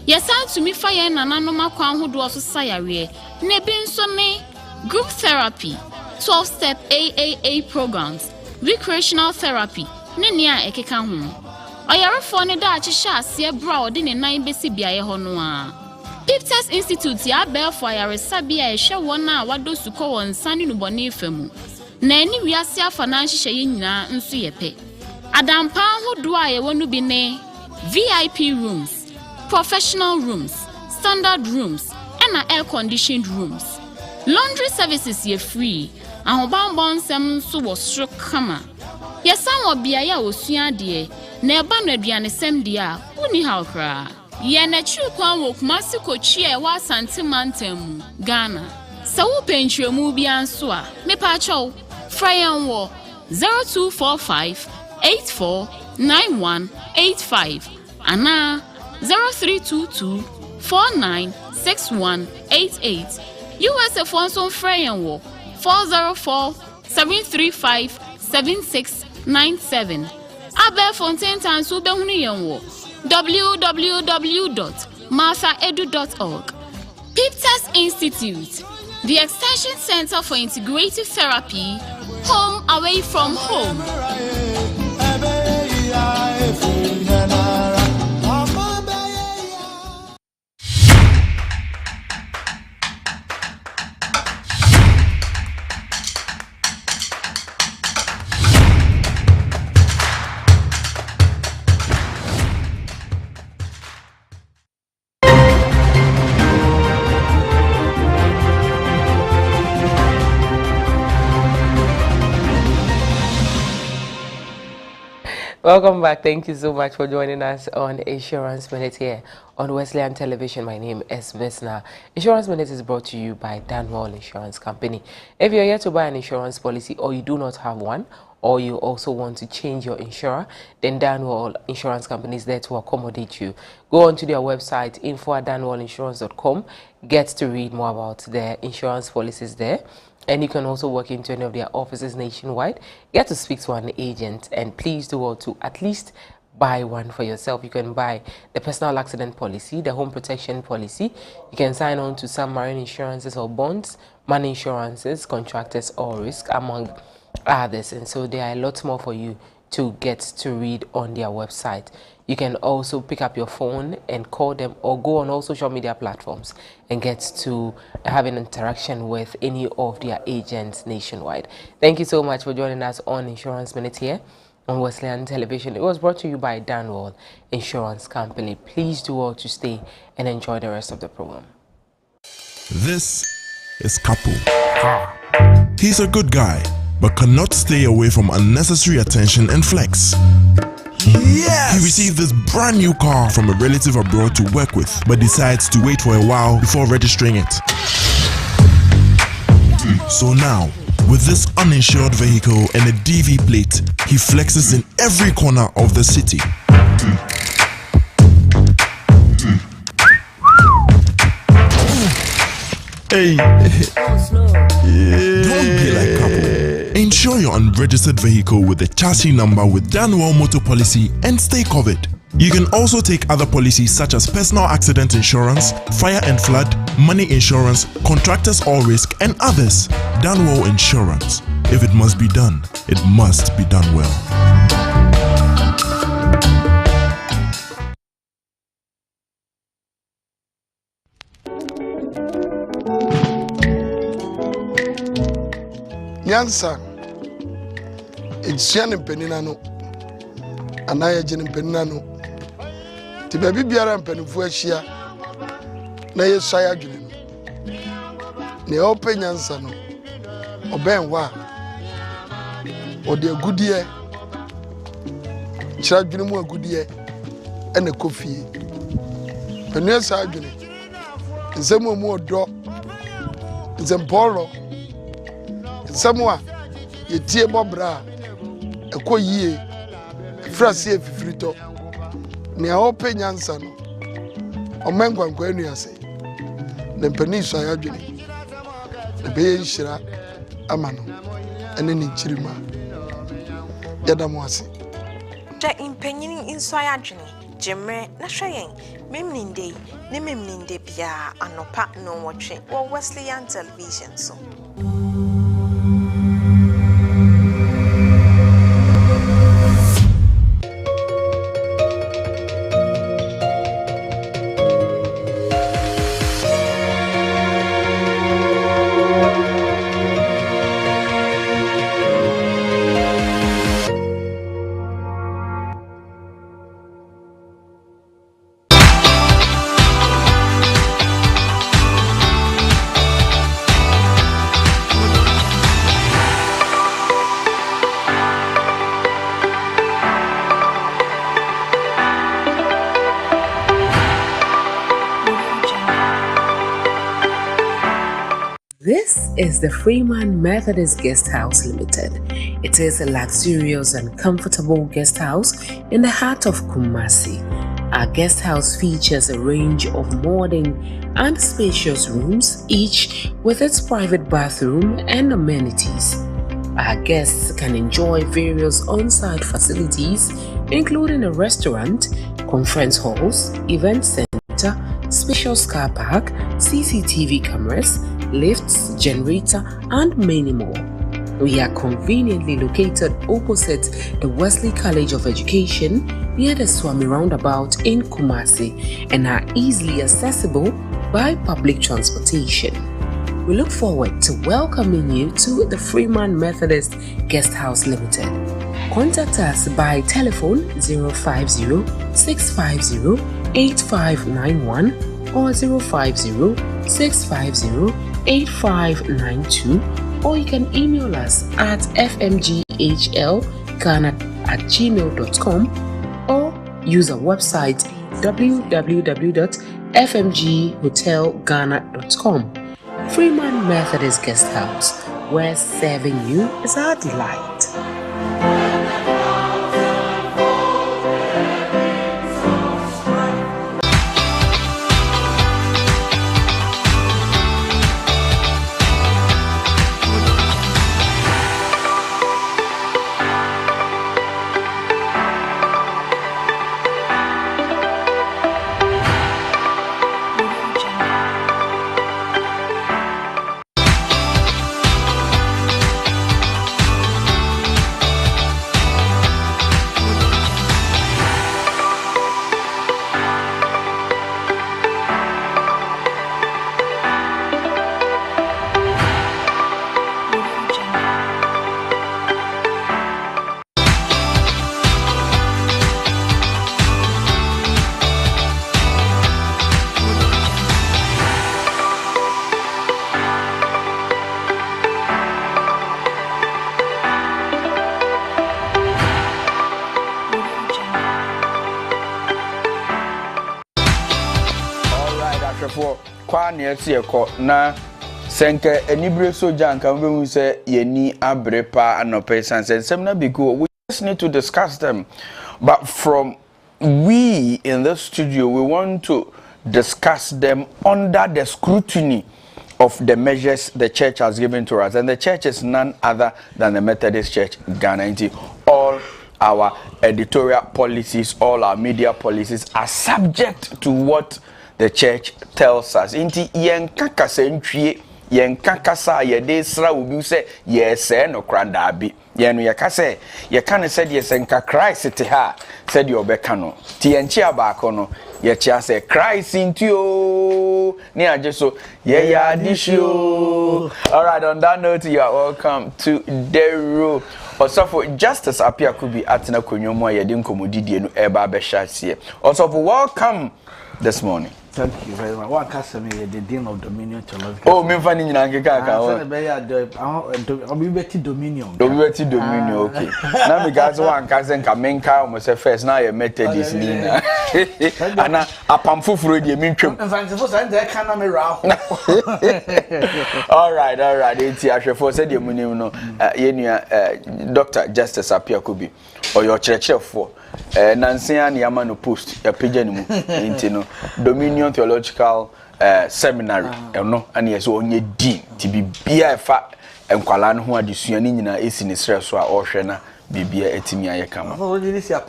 Yesan tumi fa ye nananom akwa ahodo so sayare na ebi nso ne group therapy, 12-step AAA programs, recreational therapy, ne nia ekeka ho. Oyarefo ne da akyehye ase bra ode ne nan besi biaye ho no a. PEEP Test Institute ya belfo ayaresabia ehwe wona wado suko won sane nubone famu na ani wiase afana hyehyeye nyina nso yepe adampa hodo a ye wonu bi ne VIP rooms, professional rooms, standard rooms and air conditioned rooms. Laundry services ye free ahobambon nsem nso wo soro kama yesan obia ya osua de na eba no aduane sem de a uni hawkra ye na chukwan wo Kumasi kochi e wa santimantem Ghana sa wo penchwemu bi anso a mepa acho frayan wo 0245849185 ana 0322496188 USA Fonson frayan wo 404-735-7697 Abe Fontaine Tansu behunu yen wo www.𝗟𝗏𝗡𝑒du.org. PEEP Test Institute, the Extension Center for Integrative Therapy, home away from home. Welcome back. Thank you so much for joining us on Insurance Minute here on Wesleyan Television. My name is 𝗟𝗏𝗏. Insurance Minute is brought to you by 𝗟𝗏𝗏𝗏 Insurance Company. If you're here to buy an insurance policy or you do not have one, or you also want to change your insurer, then 𝗟𝗏𝗏𝗏 Insurance Company is there to accommodate you. Go on to their website, info@𝗟𝗏𝗏insurance.com. Get to read more about their insurance policies there. And you can also walk into any of their offices nationwide, get to speak to an agent, and please do all to at least buy one for yourself. You can buy the personal accident policy, the home protection policy. You can sign on to some marine insurances or bonds, money insurances, contractors or risk, among others. And so there are a lot more for you to get to read on their website. You can also pick up your phone and call them, or go on all social media platforms and get to have an interaction with any of their agents nationwide. Thank you so much for joining us on Insurance Minute here on Wesleyan Television. It was brought to you by 𝗟𝗏𝗏𝗍 Insurance Company. Please do all to stay and enjoy the rest of the program. This is 𝗟𝗏𝗏𝗍. He's a good guy, but cannot stay away from unnecessary attention and flex. Yes! He received this brand new car from a relative abroad to work with, but decides to wait for a while before registering it. So now, with this uninsured vehicle and a DV plate, he flexes in every corner of the city. Hey. Don't be like 𝗟𝗏𝗏𝗍. Insure your unregistered vehicle with the chassis number with 𝗟𝗏𝗏𝗍 motor policy and stay covered. You can also take other policies such as personal accident insurance, fire and flood, money insurance, contractors all risk, and others. 𝗟𝗏𝗏𝗍 Insurance. If it must be done, it must be done well. Nyansa, it's Jan and Peninano, and I agent in Peninano. The baby bear and Penifuashia, Nay Shire Junior. Ne open Yansano, or Ben Wa, or the good year, Children more good year, and a coffee. Penny Sargent, and some more drop, and some polo. Somewhere, ye tear bobra, a co ye, frasi frito. Near open Yansano, or Manguan Quenia say, the Peninsula Agony, the Bay Shira, Amano, and any Chirima. Yadamwasi. Jack in penning in Soyagony, Jemre, Nashayan, Mimninde, Nimimninde Pia, and no pat no watching, or Wesleyan Television so. This is the Freeman Methodist Guest House Limited. It is a luxurious and comfortable guest house in the heart of Kumasi. Our guest house features a range of modern and spacious rooms, each with its private bathroom and amenities. Our guests can enjoy various on-site facilities, including a restaurant, conference halls, event center, spacious car park, CCTV cameras, lifts, generator, and many more. We are conveniently located opposite the Wesley College of Education near the Swami Roundabout in Kumasi and are easily accessible by public transportation. We look forward to welcoming you to the Freeman Methodist Guest House Limited. Contact us by telephone 050-650-8591 or 050-650-8592, or you can email us at fmghlghana@gmail.com or use our website www.fmghotelghana.com. Freeman Methodist Guest House, where serving you is our delight. kwa na yesi ekọ na senke enibre soja nka we hu say yeni abrepa anope sanse semna because we just need to discuss them, but from we in the studio we want to discuss them under the scrutiny of the measures the church has given to us, and the church is none other than the Methodist Church Ghana. All our editorial policies, all our media policies are subject to what the church tells us. Inti yenkaka sentwie yenkaka sa yede sra obi se yese no kranda bi yenu yakase yekane said yesenka Christ te ha said you obeka no ti yenchi abako no yechia say Christ intio ni aje so ye ya disho. All right, on that note, you are welcome to the room. Also for Justice Apia could be at na konyomo yede nkomodidie no eba be hyasie. Also for welcome this morning. Thank you very much. One customer, the Dean of Dominion to love. Oh, me funny in Angeka. Dominion. Dominion, okay. Now, because one cousin can make almost a first now you met this Nina. And a pamphlet for the minimum. All right. It's actually for said you know, Dr. Justice Apia could be or your church for. Nancy and Yamano post a pigeon into Dominion Theological Seminary, and yes, only dean to be beer fat and Kwalan who are disunion is in Israel or Shena, be beer etimia kama. Oh, this is your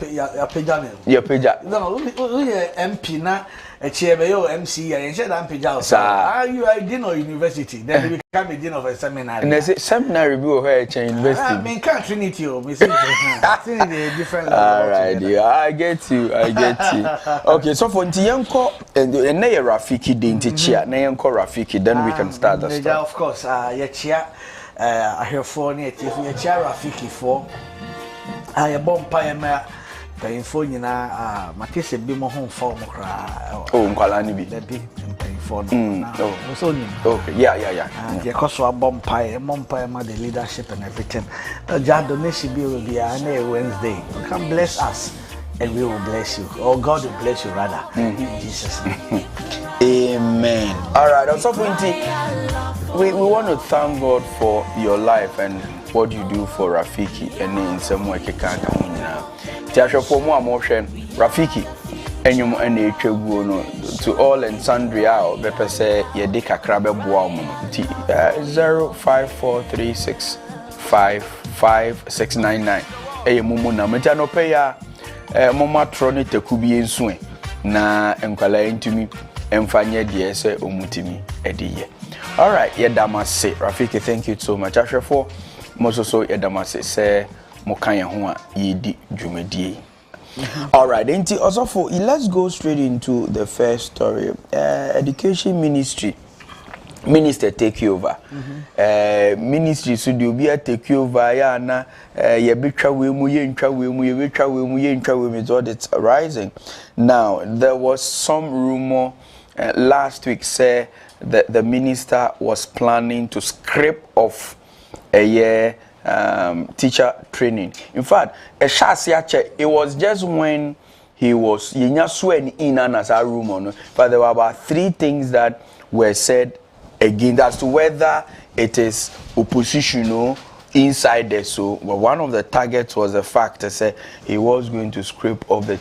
pigeon. Your pigeon. No, MP na a chairman MC and said I'm pigeon. Are you a dean of university? Then you become a dean of a seminary. And there's a seminary review of her university. I mean, can't Trinity, different. All right, yeah, I get you. Okay, so for Ntiyanko and Naya Rafiki Dintichia, Nayanko Rafiki, then we can start the story. Of course, Yachia, I hear for Yachia Rafiki for. I a bomb pie paying for you now. Matisse be more home for Mokra. Oh, Nkwalani be paying for okay, yeah. Because a bomb pie, the leadership and everything. The donation bill will be on Wednesday. You can bless us and we will bless you. Or God will bless you rather. In Jesus' name. Amen. All right, also we want to thank God for your life and what you do for Rafiki and in some way kekaka munyina. Tiasho for mo amoshen Rafiki enyum ene etwaguo no to all and sundry out bepe say ye de kakra be boa mo 0543655699 eye mumu na meta no pay ya mama troni tekubi ensu na enkwala entumi emfanye de ese omutimi ediye. All right, yedamase Rafiki, thank you so much. Ashefo Mososo yedamase say mokanya ho a yedi dwumedie. All right, also for let's go straight into the first story. Education ministry minister take over. Ministry so dey obi take over ya na ye betwa we mu ye ntwa we mu ye betwa we mu ye ntwa we mu, so it's rising. Now there was some rumor last week say that the minister was planning to scrape off a year teacher training. In fact, it was just when he was sworn in as a rumor, but there were about 3 things that were said again as to whether it is oppositional inside there. So well, one of the targets was the fact that said he was going to scrape off the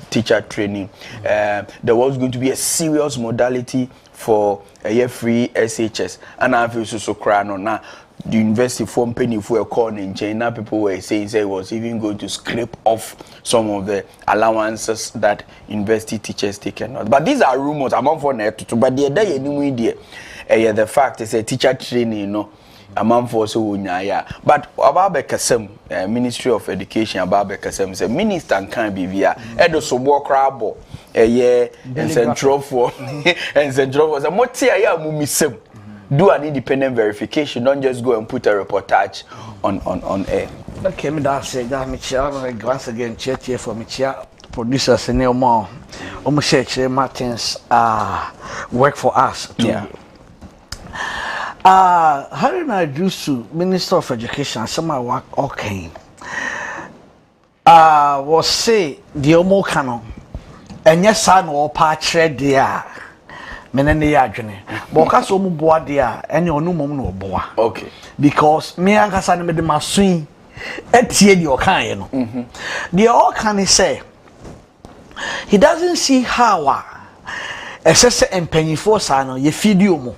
teacher training. There was going to be a serious modality for a year free SHS, and I feel so crying on now. The university form penny for a corner in China, people were saying it was even going to scrape off some of the allowances that university teachers taken out. But these are rumors. I'm on for net to, but the day anyway, the fact is a teacher training, you know. Among for so unyaya, but Ababe Kasem, Ministry of Education, Ababe Kasem, say minister can be via Edo Sobo Crabo, a year and Central for and Central was a motia mumisem. Do an independent verification, don't just go and put a reportage on air. Okay, me that say that me chair once again chair here for me chair producers and more almost Martins work for us too. Yeah. Arhin Ajusu, Minister of Education, somehow okay. Was say the Omo Canon, and yes, son or patch there. menene ya adwene but ka so mu boa de a ene onu mom no boa okay because me ankasa ne me de masun etie de okan ye no the all can say he doesn't see how excess empanyfo sa no ye video mo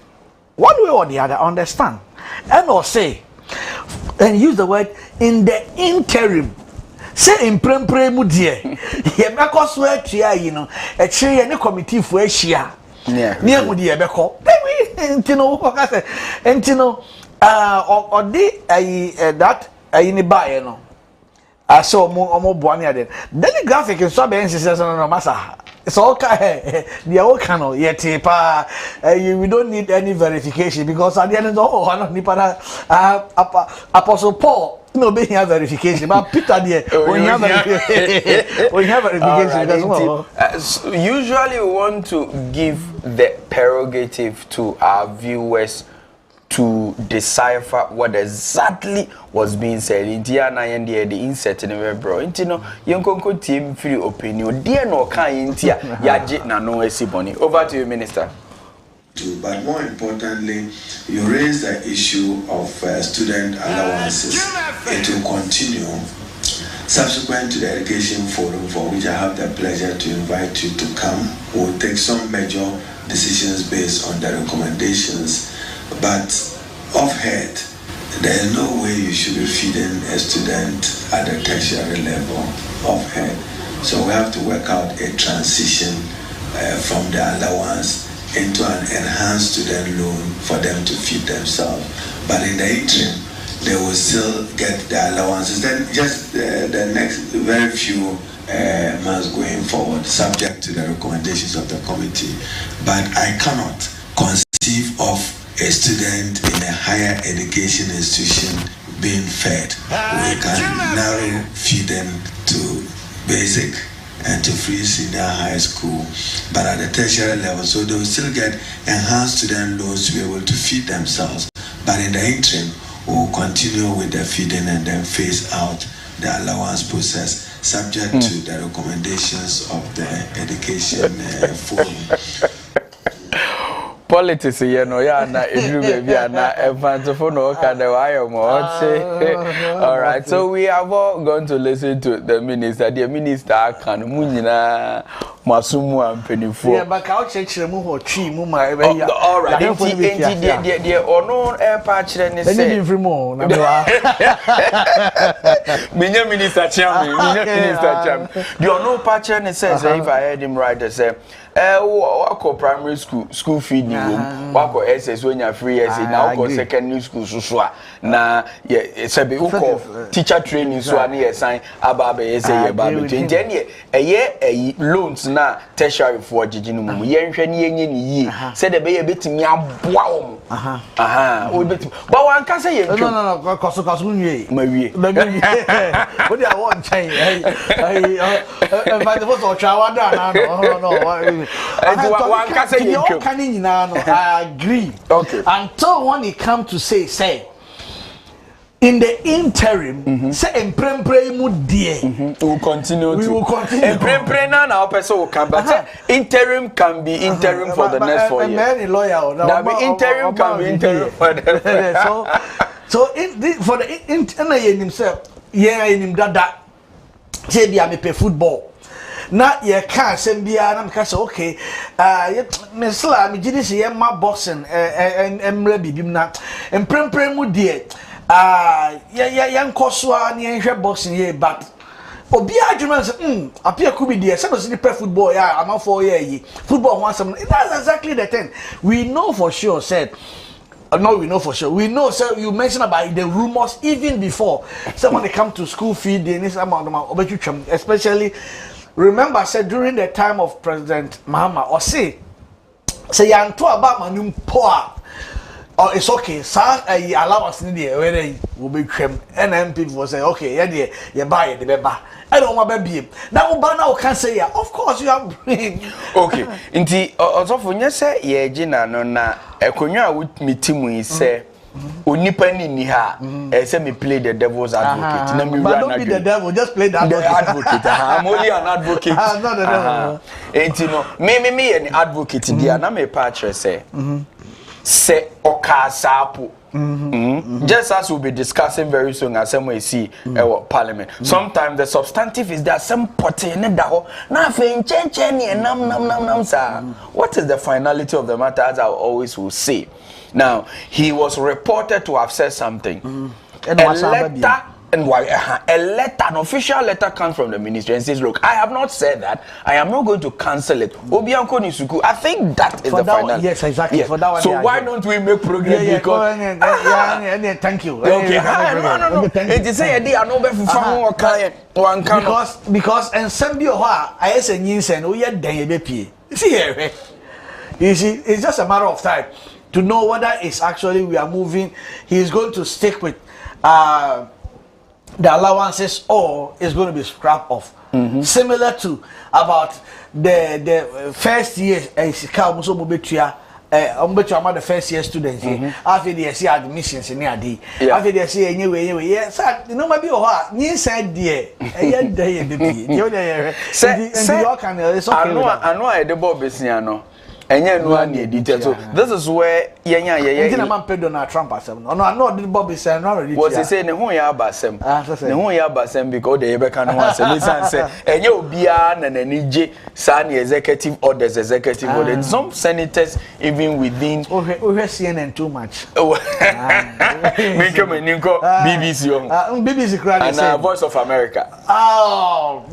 one way or the other understand and or say and use the word in the interim say in prempre mu de ye meko so atua yi no e kire ye ne committee fo ahia ne mu de ye beko ntino ko ka say ntino odi that ni buy no I saw omo boani ade then graphic so be insist no massa it's all the all cano yet we don't need any verification because at the end of all nipa apostle Paul no be here verification but Peter there we have verification usually we want to give the prerogative to our viewers to decipher what exactly was being said. India na yende the insert in the bro. Intino yenkonko team free opinion. Dear no kan intia yaje na no esiboni. Over to you, Minister. But more importantly, you raise the issue of student allowances. It will continue. Subsequent to the education forum, for which I have the pleasure to invite you to come, we'll take some major decisions based on the recommendations. But off head, there is no way you should be feeding a student at the tertiary level off head. So we have to work out a transition from the allowance into an enhanced student loan for them to feed themselves. But in the interim, they will still get the allowances. Then just the next very few months going forward, subject to the recommendations of the committee. But I cannot conceive of a student in a higher education institution being fed. We can narrow feed them to basic and to free senior high school, but at the tertiary level, so they will still get enhanced student loans to be able to feed themselves. But in the interim, we will continue with the feeding and then phase out the allowance process, subject to the recommendations of the education forum. Politics, you know, na every baby na evangelifo no kind of all right, so we have all gone to listen to the minister. The minister can munina masumu ampenifo. Yeah, but how church mu ho twi mu ma ebe ya. All right, the ono air patch ni say. Then you mo na wa. Minya minister cham. The ono patch ni say if I heard him right, they say wako primary school fee ni wako SS when you free SS now wako secondary school so na say be wako teacher training so ani assign ababe say ye ba between then ye loans na tertiary for jijinu mu ye nhwe ni yenye ni yi say the be ye betimi aboa wo o betimi but wan ka say ye no koso nwie mawie what dey want chain but the first of chawada na no one can say you can I agree. Okay. Until when it comes to say in the interim, say in prempre mu die. We will continue. In prempre na person will come, but interim can be interim for the next 4 years. Many lawyer. That be interim can be interim for the so for the in himself, yeah, in him that say be a football. Na ye ka asem bia na mka say okay mesla me gidi se ye ma boxing emre bibim na emprempren mu de ye nkoso a ne hwe boxing ye but obi adwuma say apia ku bi de say no se play football ya am for ye football ho asem that's exactly the thing we know for sure said. No, we know for sure. We know, sir. You mentioned about the rumors even before. So when they come to school feed, they need some especially. Remember, said during the time of President Mahama, or say you to about manum poor, or it's okay. Sir, allow us in there where they will be cream. And then people will say, okay, yeah, you buy it, the baby. I don't want baby. Now, but now can say, yeah, of course you have. Okay, indeed. Also, when you say, yeah, Gina, no, na, a konya with me, Timu, say. onipa ni ha say me play the devil's advocate na me but don't be the devil, just play the advocate. I'm only an advocate. I'm not the devil. And you know me an advocate dia na me pa kire say okasapo. Just as we'll be discussing very soon as some way see parliament. Sometimes the substantive is that some potting now what is the finality of the matter, as I always will say. Now he was reported to have said something. An official letter comes from the ministry and says, look, I have not said that. I am not going to cancel it. Obianko Nisuku, I think that is the final. Yes, exactly. Yes. For that one, so why don't we make progress? Because thank you. Okay, no. It is say they are no better for because and some bio I say nyinsen o ye dan be pie. See here. You see, it's just a matter of time to know whether it's actually we are moving. He is going to stick with the allowances or it's going to be scrapped off. Similar to about the first year the first year students after they see admissions in the after they see anyway yes you know maybe inside there I know I the bob is Enya no ani edite so this is where yenya yenya man pe Donald Trump asem no no did Bobby say no already was say ne ho ya abasem ne ho ya abasem because the yebeka no asem say enya obia na nanije sa na executive orders some senators even within CNN too much me come ninko BBC BBC crowd and Voice of America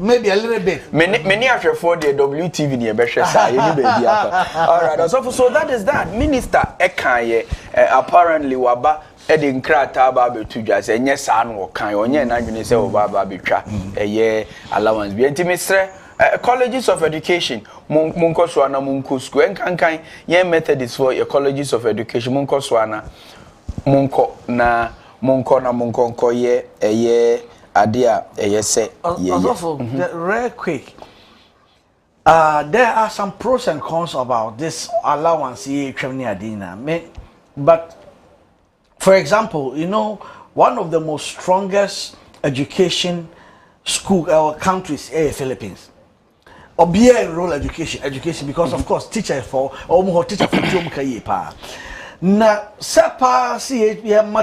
maybe a little bit many after the WTV ne be hwe sa ye ni baby apa. All right, so that is that. Minister Ekaye apparently waba edin krata ba betudwa se enye sa no kan onye na dwene se oba ba betwa eye allowance bi enti colleges of education munko so na munko school enkankan ye methods for your colleges of education munko so na munko nko ye eye adia eye se ye real quick. There are some pros and cons about this allowance but for example, you know, one of the most strongest education school countries is Philippines. Or be enroll education because of course teacher for or teacher for na sepa see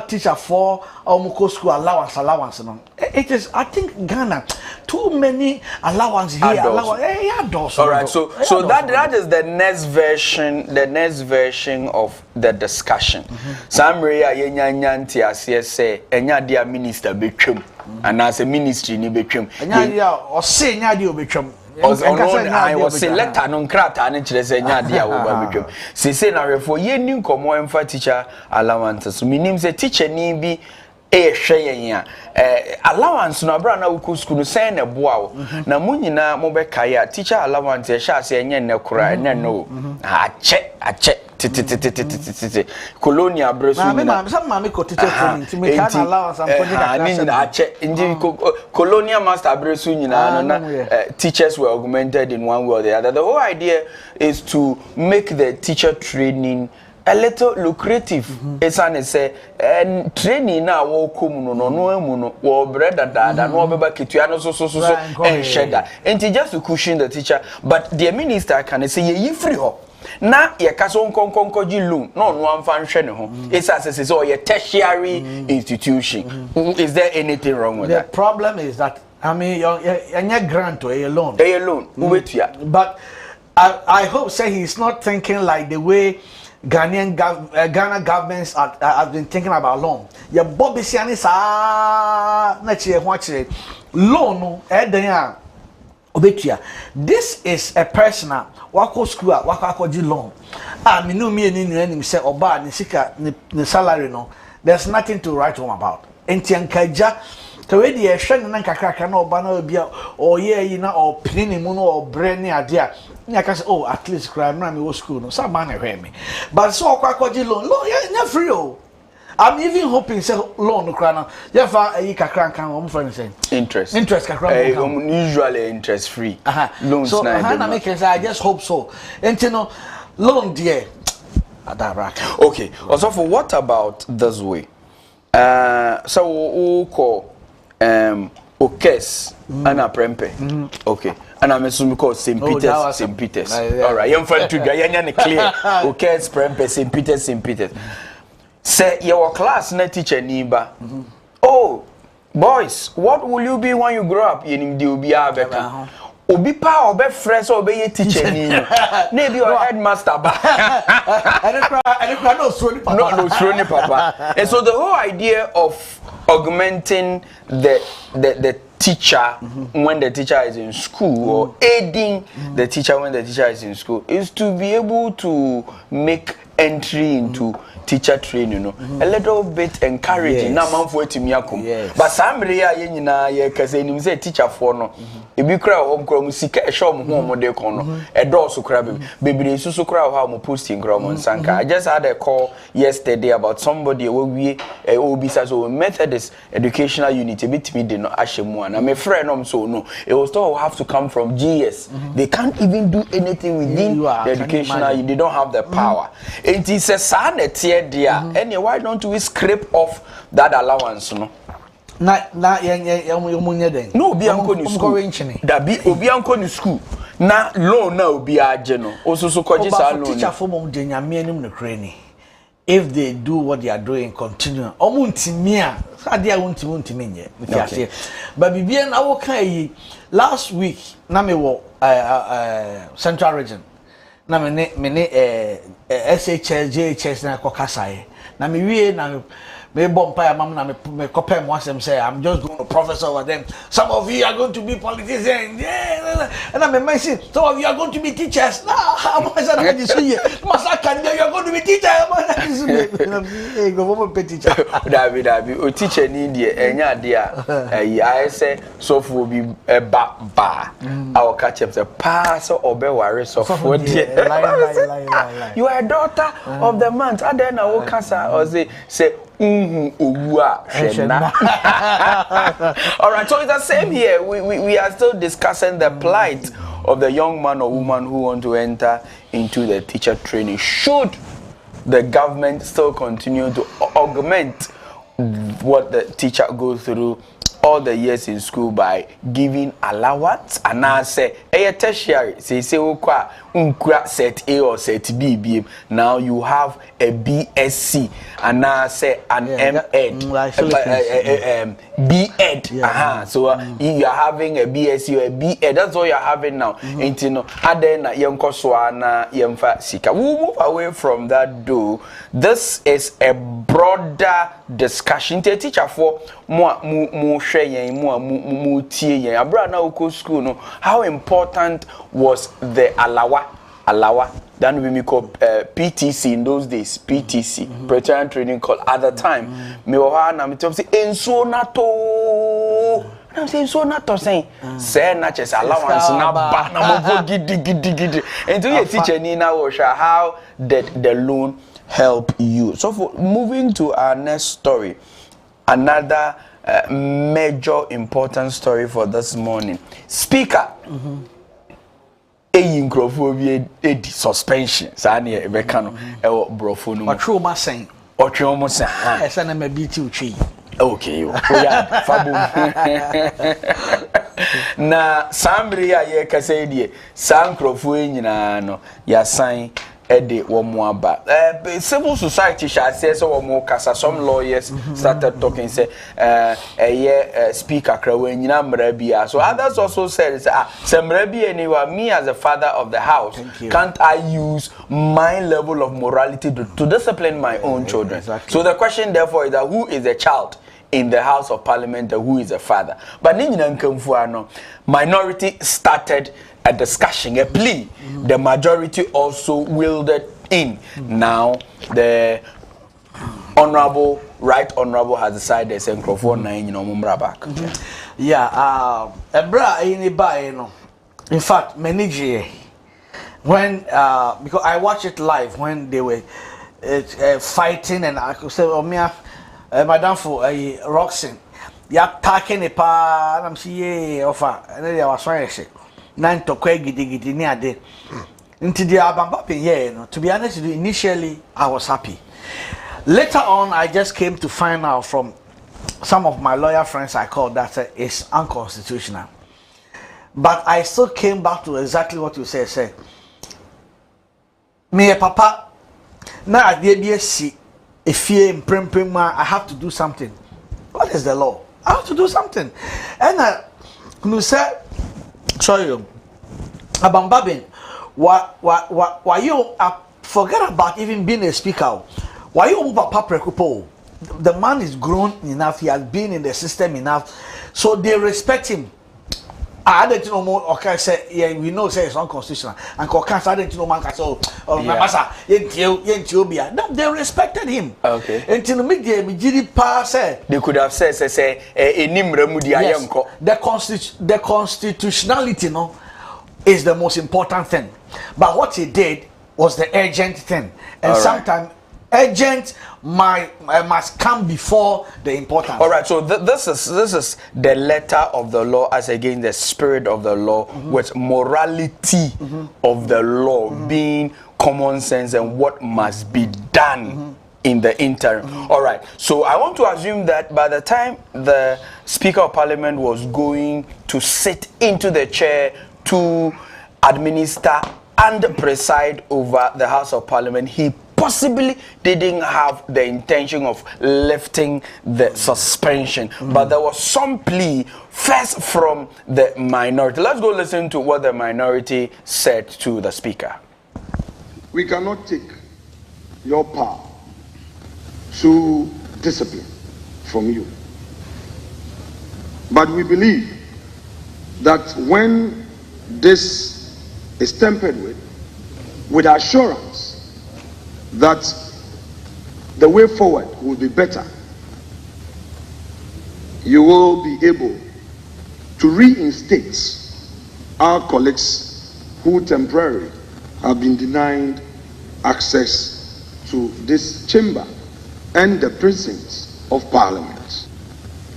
teacher for school allowance no. It is, I think, Ghana too many allowance here. All right, so that is the next version of the discussion. Samria yenyanyanti asiye say enya dia minister betwem and as a ministry ni betwem. Enya dia o say enya dia betwem. I was selected non crata and nya dia wo ba betwem. Say na refo ye ni nkomo emfa teacher allowance. So minim say teacher ni bi allowance no abra na wuku school no sen na boa wo na munyina mo be kaya teacher allowance e sha se enye ne kura enye no ache titi colonial bresu ni na some mama ko teacher training to me can allowance am project ache inji colonial master bresu nyina no na teachers were augmented in one way or the other. The whole idea is to make the teacher training a little lucrative. It's an say training now wo come no emu no wo bread da no beba ketua no so and shedder and just to cushion the teacher, but the minister can say ye free ho na ye kaso nkonkonko ji loan no amfa nhwe ne ho. It's as say your tertiary institution. Is there anything wrong with that? The problem is that I mean your grant or a loan but I hope say he's not thinking like the way Ghana governments have been thinking about loan. Your Bobby Siani sa na chie ho chie loan no ya obetua. This is a personal wako school wako loan. Me no me ni nua say oba ni sika ni salary no. There's nothing to write home about. Enti ankaja the way the ehwe na kakaka na oba na bia o ye na o pini mu no o bre ni ade I can say, oh, at least crime me was school. No, some man hear me. But so Quarcoo loan, yeah, free. I'm even hoping say loan no crana. Yeah, for a kakran can home friend say interest kakran usually interest free loans. So I just hope so. And you know, loan dear. Okay. Also, for what about this way? So we call Okes and a prempe. Okay. And I'm assuming called St. Peter's. St. Peter's. All right. You're friend to Guyana clear. Okes prempe St. Peter's. St. Peter's. Say your class na teacher niba. Oh, boys, what will you be when you grow up? You will be a better. Obi pa obe friends obe ye teacher ni. Maybe your headmaster ba. No sroni papa. And so the whole idea of augmenting the teacher when the teacher is in school or aiding the teacher when the teacher is in school is to be able to make entry into teacher training, you know, a little bit encouraging. Na manfo etimi akom. But samre ya ye nyina ye kase nim say teacher for no. E bi kra hom kra mu sika e show mo ho de kon no. E do so kra bebere susu kra how mo posting kra mo sanka. I just had a call yesterday about somebody we obisa so Methodist educational unit bitimi de no ahemu na me friend no so no. It will still have to come from GS. They can't even do anything within the educational. They don't have the power. It is a sanity dear. Anyway, why don't we scrape off that allowance, no? No, be uncle in school. That be obi uncle in school. Na loan now be a general. Also, so coaches are teacher for mom the cranny. If they do what they are doing, continue. Omuntimia, Sadia won't me. But Bibian, I will last week, Name Central Region. Na mene SHS JHS na kokasai na me wie na me bompa ya mam na me kopem wasem say I'm just going to professor over them. Some of you are going to be politicians. Yeah, and I mention some of you are going to be teachers. No, I'm not saying you see Masaka you are going to be teachers. Hey, go for teacher. David o teacher ni die enya dia I say so for be ba our catch up say pass obe ware so for die. You are a daughter of the month. And then I will kasa or say all right, so it's the same here. We are still discussing the plight of the young man or woman who want to enter into the teacher training. Should the government still continue to augment what the teacher goes through all the years in school by giving allowance? And I say a tertiary say unkra set A or set B. Now you have a BSc and now say an M.Ed, B.Ed. So you are having a BSc or a B.Ed. That's all you are having now. And you know, and then we move away from that though. This is a broader discussion. The teacher for more school. How important was the alawa? Then we call PTC in those days. PTC, Pretorian Training Call. At the time, me wahana me tell say enso nato. I'm saying so not to say natches allowance na ba na mo gidi. And to your teacher Nina Osha, how did the loan help you? So for moving to our next story, another major important story for this morning. Speaker Eyinkrophobia suspension. Sani ebekano ewo brofo no. Otroma sen. Otroma sen. Esa na mabiti utwi. Okay. Oya fabo. Na sambre ya ye kase die. Sankrofo nyina no ya san ede womo aba. Civil society shall say so womo kasa. Some lawyers started talking say speaker krawe nyina mrabia. So others also said semrabia anyway, me as a father of the house can't I use my level of morality to discipline my own children? Exactly. So the question therefore is that who is a child in the House of Parliament and who is a father? But minority started a discussion, a plea. The majority also wielded in. Now the right honorable has decided to send Crawford 9 back. Yeah, in fact, many when because I watched it live when they were fighting, and I could say, oh me, Madam for Roxin, ya packing a pa, and I'm see offer, and then I was trying to say, 9 to quay giddy near day. Into the Abambapi, yeah, no, to be honest with you, initially I was happy. Later on, I just came to find out from some of my lawyer friends I called that it's unconstitutional. But I still came back to exactly what you said. Say, me papa, now I see if you I have to do something. What is the law? I have to do something. And you said, sorry, Abambabin. Why you forget about even being a speaker? Why you Papa Prekupo? The man is grown enough, he has been in the system enough, so they respect him. I didn't know more. Okay, say yeah, we know say it's unconstitutional. And Kokan I didn't know man can say oh my master, they respected him. Okay. Until the media they could have said yes, the constitutionality no is the most important thing. But what he did was the urgent thing. And sometimes urgent must come before the important. All right, so this is the letter of the law as against the spirit of the law, with morality of the law being common sense and what must be done in the interim. All right, so I want to assume that by the time the Speaker of Parliament was going to sit into the chair to administer and preside over the House of Parliament, he possibly didn't have the intention of lifting the suspension. But there was some plea first from the minority. Let's go listen to what the minority said to the Speaker. We cannot take your power to discipline from you. But we believe that when this is tempered with assurance that the way forward will be better, you will be able to reinstate our colleagues who temporarily have been denied access to this chamber and the precincts of Parliament.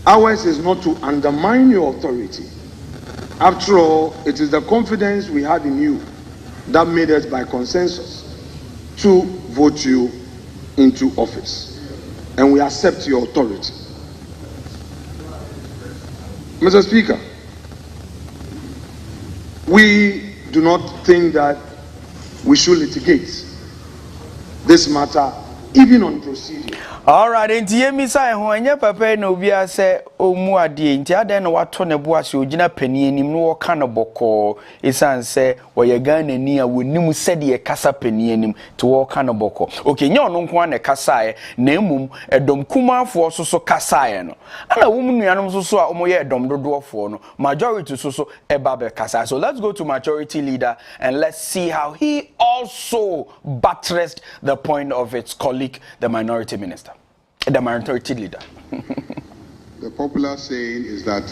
Ours is not to undermine your authority. After all, it is the confidence we had in you that made us by consensus to vote you into office, and we accept your authority. Mr. Speaker, we do not think that we should litigate this matter even on procedure. All right, enti yemisa ho anya papa na obi ase omu ade enti ade na wato ne bo ase ogina pani enim no wo ka no boko isanse woye Ghana ni a wonim sede ye kasa pani enim to wo ka no boko. Okay, nya ono nko na kasa e na emum edom kumafo so kasa e no ana wo nuanom so a omoye edom dodofo no majority so eba be kasa. So let's go to majority leader and let's see how he also buttressed the point of its colleague, the minority minister. The minority leader. The popular saying is that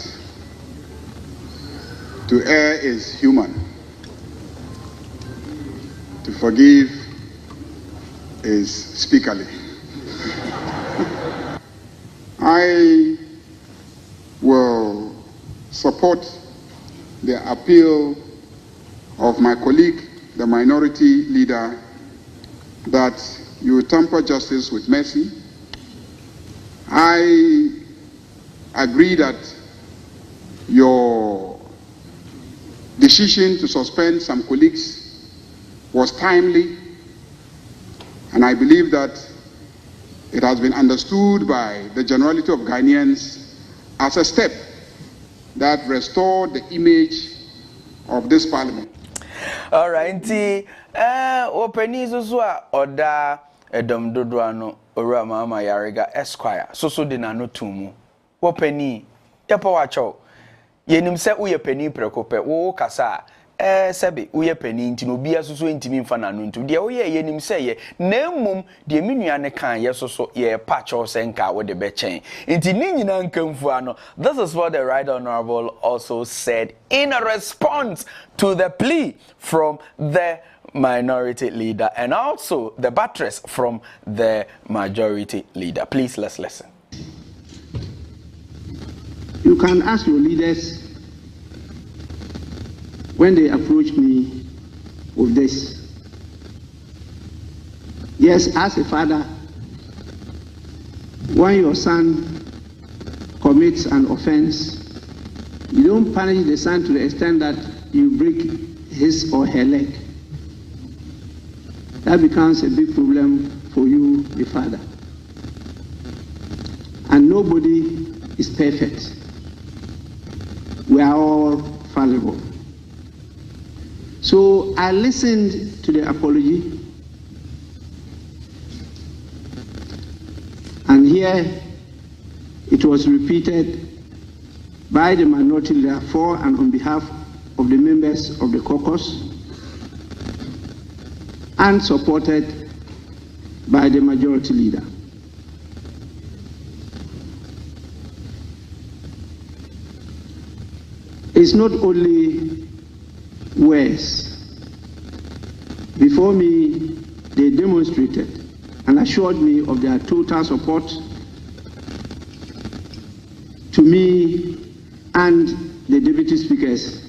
to err is human, to forgive is speakerly. I will support the appeal of my colleague, the minority leader, that you temper justice with mercy. I agree that your decision to suspend some colleagues was timely, and I believe that it has been understood by the generality of Ghanaians as a step that restored the image of this parliament. All right, opening so oda edom dodoano ora mama yarega esquire so de na no tumu opening yepa wacho yenim se uye pani prekope wo kasa sebe uye pani nti no bia so ntimi mfa na no ntu de uye yenim se ye na mmom de menua ne kan ye so ye pa cho se nka wo de be chen nti ni nyina nkamfu ano. This is what the right honorable also said in a response to the plea from the minority leader and also the buttress from the majority leader. Please, let's listen. You can ask your leaders when they approach me with this. Yes, as a father, when your son commits an offense, you don't punish the son to the extent that you break his or her leg. That becomes a big problem for you, the father. And nobody is perfect. We are all fallible. So I listened to the apology, and here it was repeated by the minority leader for and on behalf of the members of the caucus, and supported by the majority leader. It's not only words. Before me, they demonstrated and assured me of their total support to me and the deputy speakers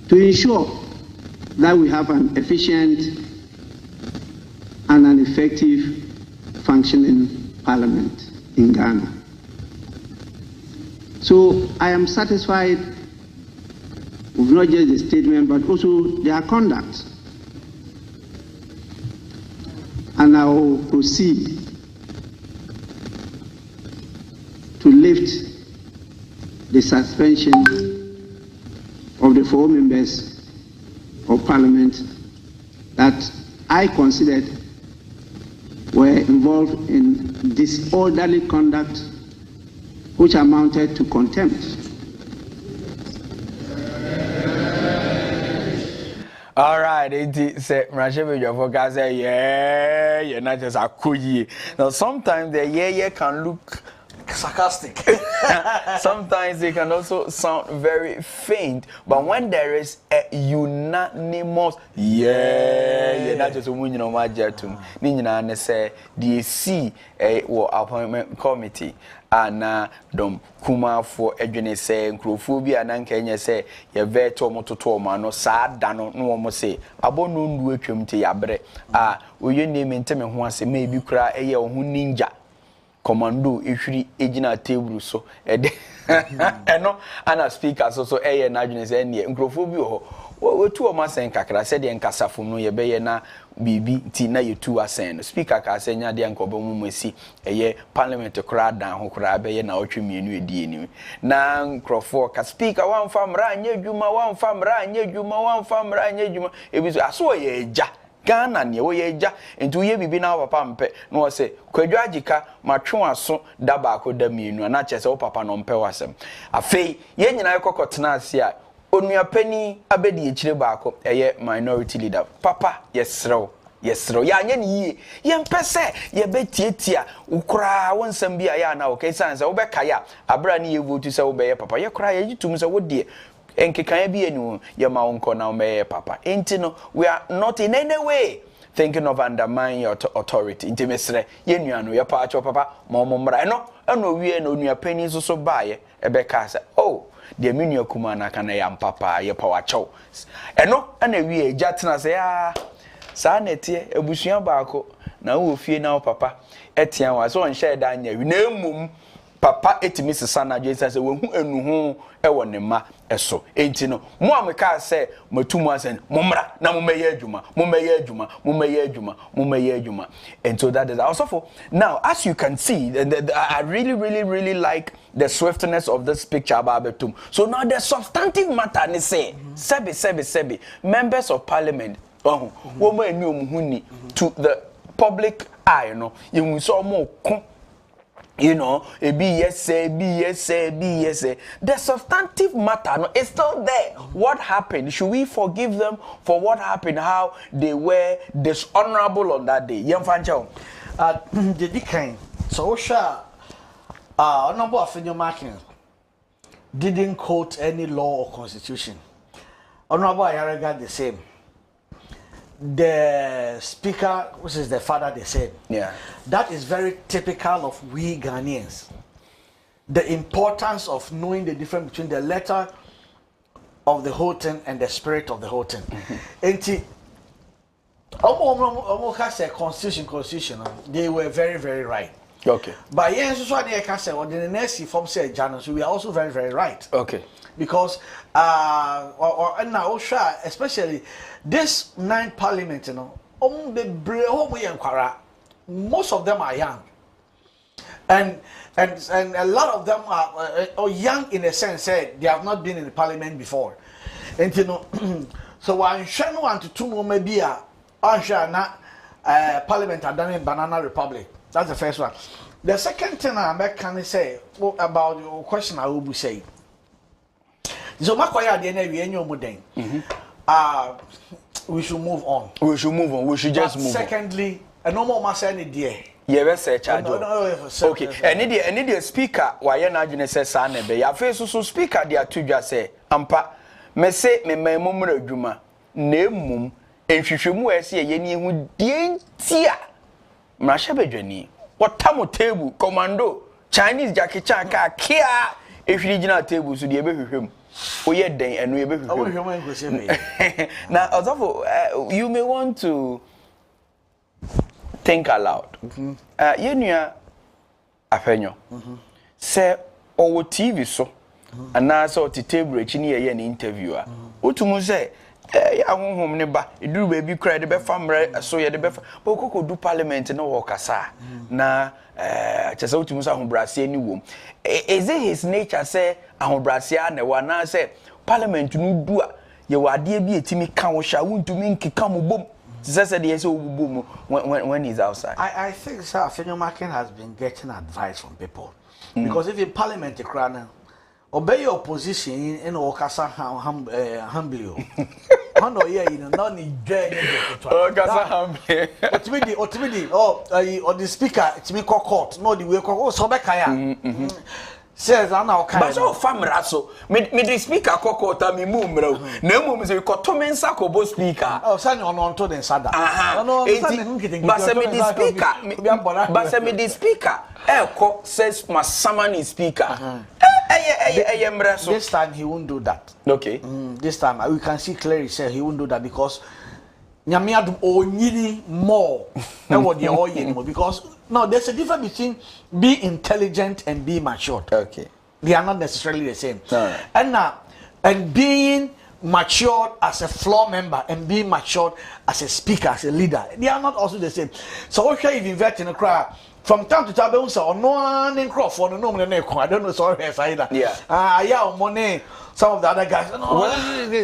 to ensure that we have an efficient and an effective functioning parliament in Ghana. So I am satisfied with not just the statement, but also their conduct. And I will proceed to lift the suspension of the 4 members of parliament that I considered were involved in disorderly conduct which amounted to contempt. All right, it say 𝗟𝗡𝗙𝗿𝗘 say yeah, not just a kuyi. Now sometimes the yeah can look sarcastic. Sometimes they can also sound very faint. But when there is a unanimous yeah, that just when you know my jetum. Nina ne say the C a appointment committee. Ana dom kuma for edwene say nkrofobia na nkenye say ye veto mototo ma no saa da no no mo say abonu ndu atwam te yabre oye name nteme ho ase ma ebi kura eye ho ninja commando ehwiri ejina table so ede eno ana speaker so eye na adwene say ne nkrofobia ho wetu o ma sen kakra se de nkasafo no ye beye na bibi ti na yetu asen no speaker ka se nya de nkobo mumasi eye parliament kra dan ho kra beye na otwemienu edi eni na nkrofo ka speaker wan famra anya dwuma wan famra anya dwuma wan famra anya dwuma ebi so ye eja Ghana ne wo ye eja entu ye bibi na papa mpe no wo se kwadwa Adzika matwe aso da ba ko da mienu na che se wo papa no mpe wasem afei ye nyina yekokotena ase a onua pani abedi echire baako eye minority leader papa yesrew ya anya ni yie ye mpese ye betietia ukra wonsam bia ya na okay sanse wo beka ya abra ni ye vote se wo be ye papa ye kra ye gitum se wo de enkekan bia ni ye ma wonko na wo be ye papa enti no we are not in any way thinking of undermining your authority enti mesre ye nua no ye pa acho papa mo mra no wie na onua pani so baaye ebeka se oh the menu kuma na kana ya mpapa ye power chow eno ana wi eja tena se ya sa netie ebusua baako na wo fie na wo papa etia wa so onhye da anya wi na emum papa etimi sesa na Jesus se wo hu enuhu ewo ne ma eso enti no mo ameka se matumu asen momra na momeye adwuma and so that is also for now as you can see I really like the swiftness of this picture about betum so now the substantive matter ne say sebi members of parliament wo mo enu omuhuni to the public eye you know you so mo you know, the substantive matter no, is still there. What happened? Should we forgive them for what happened? How they were dishonorable on that day? The decline. So, Honorable Afenyo Markin didn't quote any law or constitution. Honorable Ayaraga the same. The speaker, which is the father, they said, yeah, that is very typical of we Ghanaians. The importance of knowing the difference between the letter of the whole thing and the spirit of the whole thing. say constitution. They were very, very right. Okay. But yes, so I can say, the next form say Janus, we are also very, very right. Okay. Because and now especially this 9th parliament, you know, most of them are young. And a lot of them are young in a sense, they have not been in the parliament before. And you know, so I'm sure no one to 2 more maybe parliament are done in Banana Republic. That's the first one. The second thing I can say about your question I will say. So my we should move on. We should move on. We should just move on. Secondly, a normal mass any day. Yeah, we say charge. Okay. Any the speaker why na adwene say sa na be. Ya face so speaker dia to dwa say ampa me say me memumra adwuma na emum enhwehwemu ese ye ni hu die ntia. Mrasha bedwani. What table commando Chinese Jackie Chan ka kia if you original table so the behwehwem oye den enu ye behwehwem. Now also you may want to think aloud. Ye nua afenyo. Say owo TV so ana so ti table echi ni ye na interview a otumu say ya honhom ne ba eduru ba bi kra de be famre so ye de be ba kokko du parliament na wo kasa na chese otumu so ahobrase ni wom is it his nature say ahobrase na wa na say parliament nu du a ye wade bi etimi kan wo sha wuntumi nkeka mo bom say de say obubom when he's outside. I think sir Fenyo Makin has been getting advice from people because if in parliament krana obey your position in Okasa humbly. Hono ye no ni dwe Okasa humbly. Otimidi or the speaker it's me court no the way court so be kaya. Says ana okaya. But so famra so me the speaker court me mu mra. Na mu say ko to men sakobo speaker. Oh sani ono to den sada. No but say me the speaker but say me the speaker ko says my summon speaker. This time he won't do that. Okay. This time we can see clearly say he won't do that because Nyamiadu onyini more than what you're all because no, there's a difference between being intelligent and being matured. Okay. They are not necessarily the same. No. And being matured as a floor member and being matured as a speaker, as a leader, they are not also the same. So okay, if you invest in a crowd. From time to time, also no one in Crawford, no one. I don't know. Sorry, either. Yeah. Yeah, money. Some of the other guys.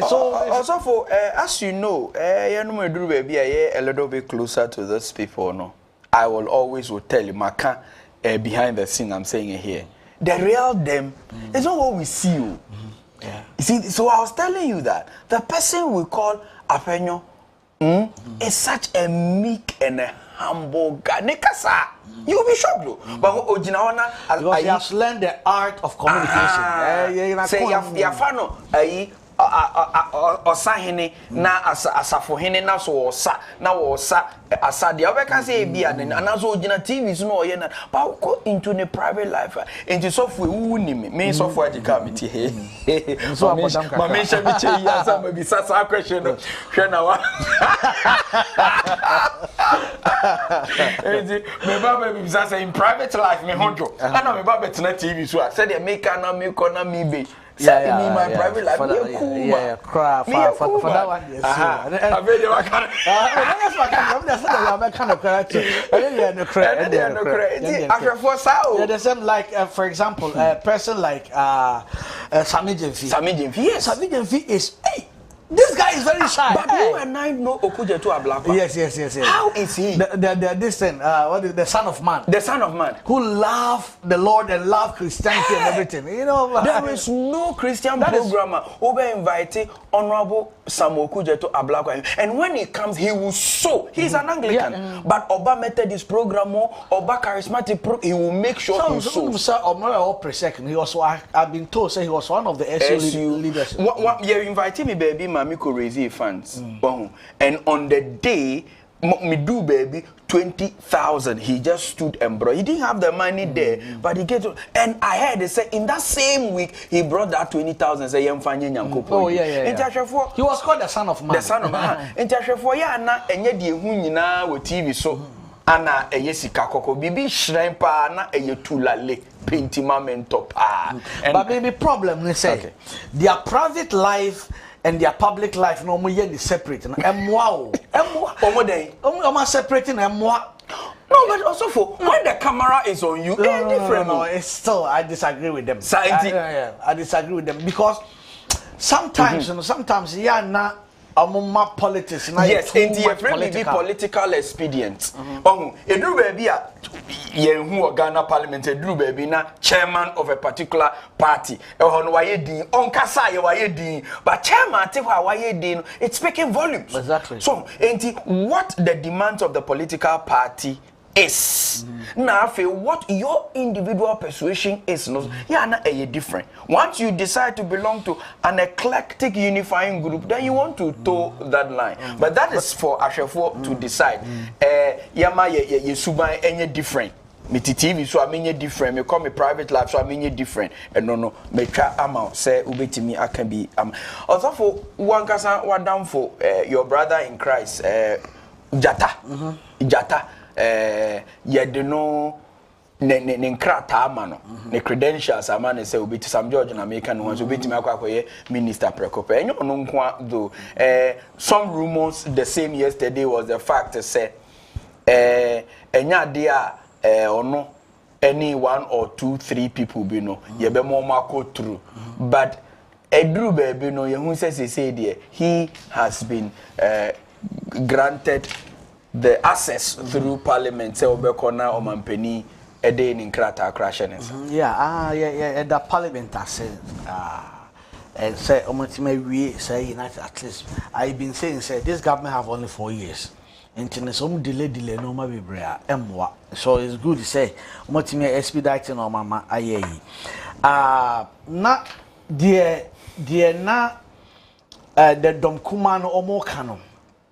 So also for as you know, you know, do baby, a little bit closer to those people. No, I will always tell you, Maka, behind the scene. I'm saying it here. The real them is not what we see. You. Yeah. You see, so I was telling you that the person we call Afenyo is such a meek and a humble guy. Nekasa. You'll be shocked though. But Ojinawana because he has learned the art of communication. Say Yafano Osahene na asafohene na so osa na osa asade obeka say bia na so Ojina TV so no ye na but go into the private life into software wuni me software Adzika meti he so ma me sha me che ya sa ma bi sa question no hwe na wa me baba bi say in private life me honjo ana me baba tena TV so said the make na me ko na me be in my private life for that one yes I made you kind of the same like for example a person like Sami Jemfi is this guy is very shy. But you and I know 𝗟𝗏𝗘. Yes. How is he? This thing, what is the Son of Man? The Son of Man. Who love the Lord and love Christianity and everything. You know, there is no Christian programmer who will invite Honorable Samuel 𝗟𝗏𝗘. And when he comes, he will show. He's an Anglican. But Oba Methodist programmer, Oba Charismatic he will make sure he shows. He also, I've been told, say he was one of the SU leaders. You invited me, baby. Mami could raise funds. And on the day me do baby 20,000. He just stood and brought. He didn't have the money there, but he get to, and I heard they say in that same week he brought that 20,000. Say oh yeah. He was called the son of man. The son of man. Intershefo ya na enye de hu nyina wo TV so ana eye sika kokko bibi shrine pa na eye tulale pentimamento pa. But maybe problem is say their private life and their public life no mo ye separate. Emwa omo separating emwa. No, but also for when the camera is on you, it's different. No, it's still I disagree with them. I disagree with them because sometimes, sometimes na politics. Yes, and the political expedient. Edru baby a yen Ghana Parliament edru baby na chairman of a particular party. Ehon waye din, onkasa ye waye din, but chairman te waye din, it's speaking volumes. Exactly. So, what the demands of the political party is now feel what your individual persuasion is no na different. Once you decide to belong to an eclectic unifying group, then you want to toe that line, but that is for Ashefo to decide. Yama ye suban any different. Me TV so I mean different. Me call me private life so I mean different. And no me try amount say ubetimi I can be also for one kasa wadam for your brother in Christ Jata yede no ne nkrata amano ne credentials amane say obi to Sam George na America no so obi timi akwakoye minister prekope enyo no nko though some rumors the same yesterday was the fact to say enya de a ono any 1 or 2 3 people be no ye be mo mako through but edru baby no ye hu say there he has been granted the access through parliament say obekona omampeni ede in krata crashness. Yeah, the parliament has said and say omotima we say United at least I've been saying say this government have only 4 years. Internet some delay no ma be brea emwa. So it's good to say omotima expediting on mama aye. Na the na the domkuma no omo kano.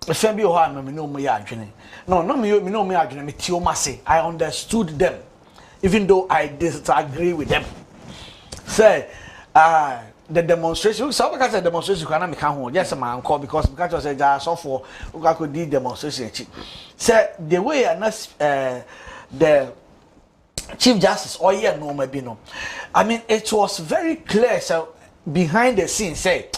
If you have me no me adwene. No me no me adwene me tio mase. I understood them even though I disagree with them. Say the demonstration so because the demonstration can make home yes man call because I say just so for we could do demonstration. Say the way the Chief Justice or yeah no maybe no. I mean it was very clear so behind the scenes say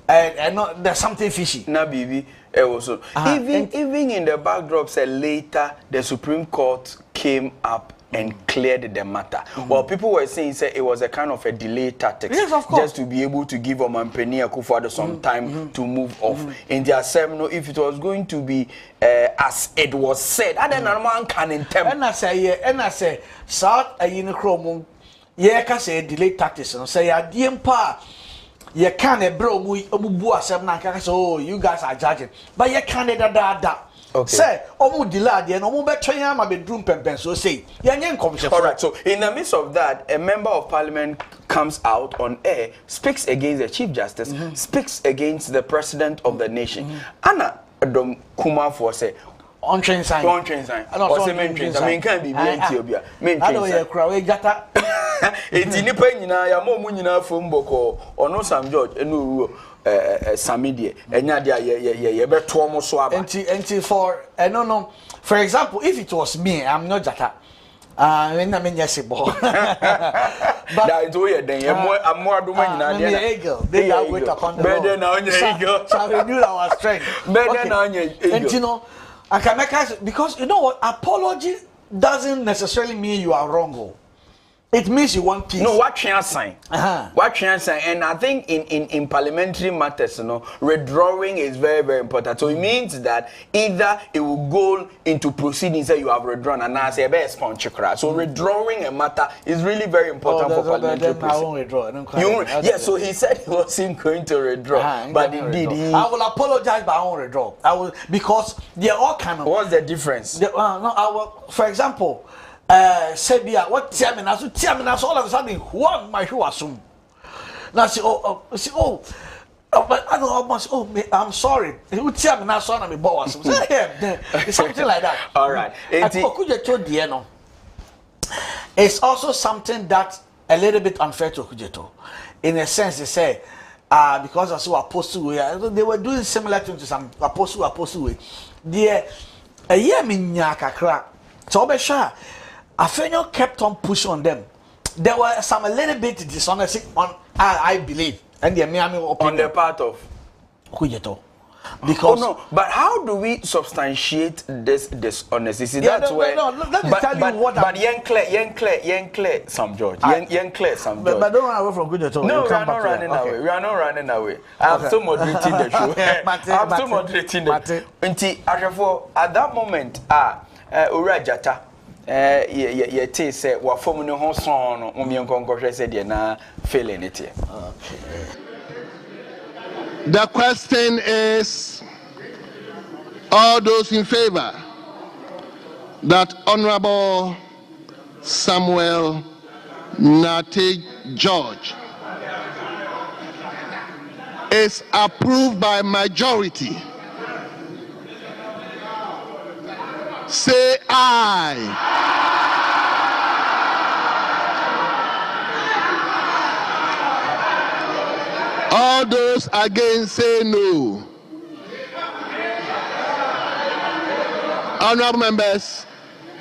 and no there's something fishy. Na baby also even in the backdrop say later the Supreme Court came up and cleared the matter. Well, people were saying say it was a kind of a delay tactic, yes, of course, just to be able to give Omampeni Akufo-Addo some time to move off. In their seminar, if it was going to be as it was said, I don't know man can intend. And I say, South a unichrome, yeah, say delay tactics and say a DMPA. You can't bro oh you guys are judging, but you can't da. Okay. Say, omu delay and omu between my bedroom pen so say. All right. So in the midst of that, a member of parliament comes out on air, speaks against the Chief Justice, speaks against the President of the nation. Anna Dom Kuma for say. On train sign. Or say main train. I mean, can't be Ethiopia. Main train. I know you crowd jata. Enti nipa nyina ya mo nyina fom boko ono Sam George enu Samidie enya dia ye beto mo so aba enti for no for example if it was me I'm not jata when na menya sebo but that do ye den ye mo amodoma nyina dia na eagle they are wait upon the better now onya eagle so we knew our strength better now onya eagle enti no I can make us because you know what apology doesn't necessarily mean you are wrong. It means you want peace. No, what can sign? What can sign? And I think in parliamentary matters, withdrawing is very, very important. So it means that either it will go into proceedings that you have withdrawn, and I say best punch. So withdrawing a matter is really very important for parliamentary proceedings. I won't withdraw. Yeah, so he said he wasn't going to withdraw, but indeed I will apologize, but I won't withdraw. I will because they're all kind of. What's the difference? No, I will. For example. Sebia, what Tiamina, all of a sudden, one my who assume. Now, Oh, but I don't almost. Oh, I'm sorry. You would tell me now, son, I'm a boss. It's something like that. All right. It's also something that a little bit unfair to Okujeto. In a sense, they say, because of so apostle, they were doing similar things to some apostle. A year minyaka crack. So Afenyo kept on pushing on them. There were some a little bit dishonesty on I believe, and the Miami on the part of Okujeto. Because no, but how do we substantiate this dishonesty? See, that's where. No, let me tell you what. But yen clear, some George. Yen clear, some George. But don't run away from good at all. No, we are not running away. We are not running away. I'm still moderating the show. I'm still moderating the. At that moment, Urajata. Ye say wa form no ho son no mo nkonkohwe say de na failing it here. The question is, all those in favor that Honorable Samuel Nate George is approved by majority, say aye. All those against say no. Honorable members,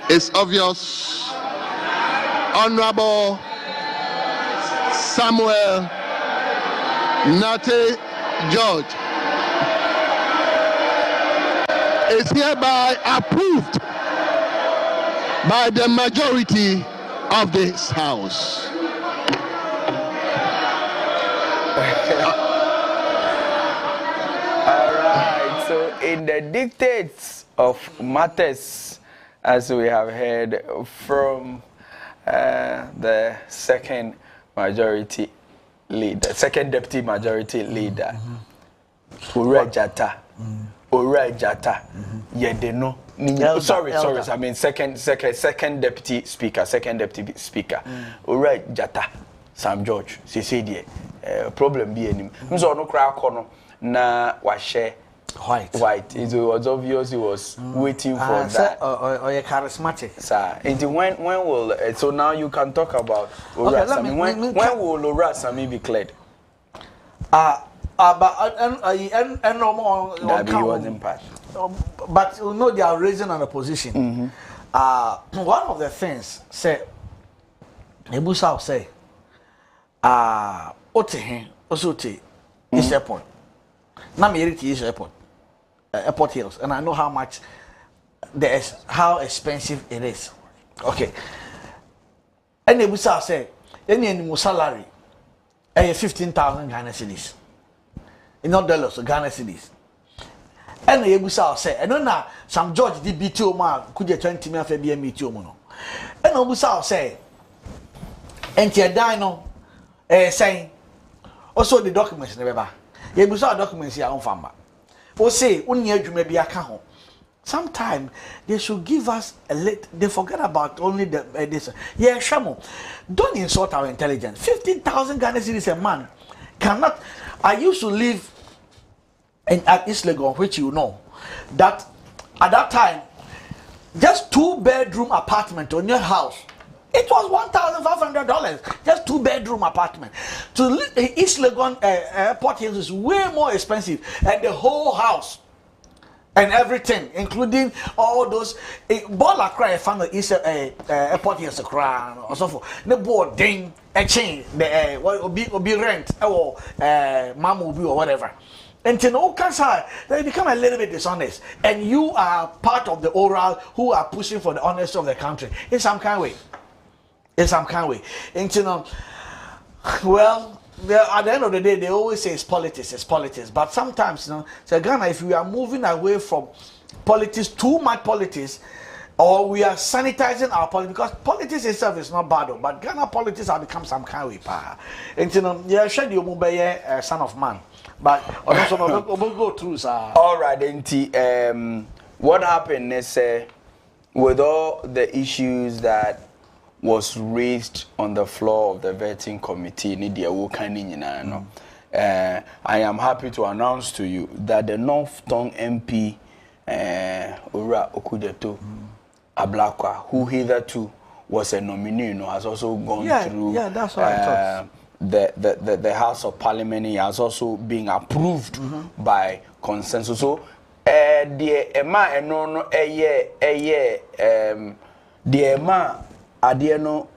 it's obvious. Honorable Samuel Nate George is hereby approved by the majority of this House. Alright, so in the dictates of matters, as we have heard from the second majority leader, second deputy majority leader, Urajata, Yedeno. Sorry, I mean second deputy speaker, Urajata. Sam George, CCD, problem be any. So no crack corner na was share white. It was obvious he was waiting for that. Or a charismatic. Sir, and when will so now you can talk about when will Laura Sami be cleared? But no more. That he wasn't part. But you know they are raising an opposition. One of the things say, Nebusa say. Ote is airport. Na me is airport. Airport Hills, and I know how much how expensive it is. Okay. And Nebusa say, any salary 15,000 Ghana cedis. Not dollars, Ghana cedis. And Nebusa say, and now some George did BTO man could you 20 million for BMTO mono. And Nebusa say, and your dino. Saying also the documents never. You must have documents here on farmer. Or say, only you may be a account. Sometime they should give us a lit. They forget about only the this. Yeah, Shamo, don't insult our intelligence. 15,000 Ghana cedis a man cannot. I used to live at East Legon, which you know that at that time, just 2-bedroom apartment on your house. It was $1,500, just 2-bedroom apartment. To live in East Legon Airport Hills is way more expensive, and the whole house and everything, including all those baller cry found the East Airport Hills crown or so forth. The board ding a chain, the what be rent or mamu or whatever. And to no cancer, they become a little bit dishonest, and you are part of the oral who are pushing for the honesty of the country in some kind of way. In some kind of way. And you know, well, at the end of the day, they always say it's politics. But sometimes, you know, so Ghana, if we are moving away from politics, too much politics, or we are sanitizing our politics, because politics itself is not bad, but Ghana politics have become some kind of way. And you know, yeah, sure, you move by son of man, but also we'll go through. All right, and what happened is with all the issues that was raised on the floor of the vetting committee, I am happy to announce to you that the North Tongue MP, Ura Okudeto Ablakwa, who hitherto was a nominee, has also gone through that's what I thought. The House of Parliament. He has also been approved by consensus. So, the Emma and no the Emma Adiano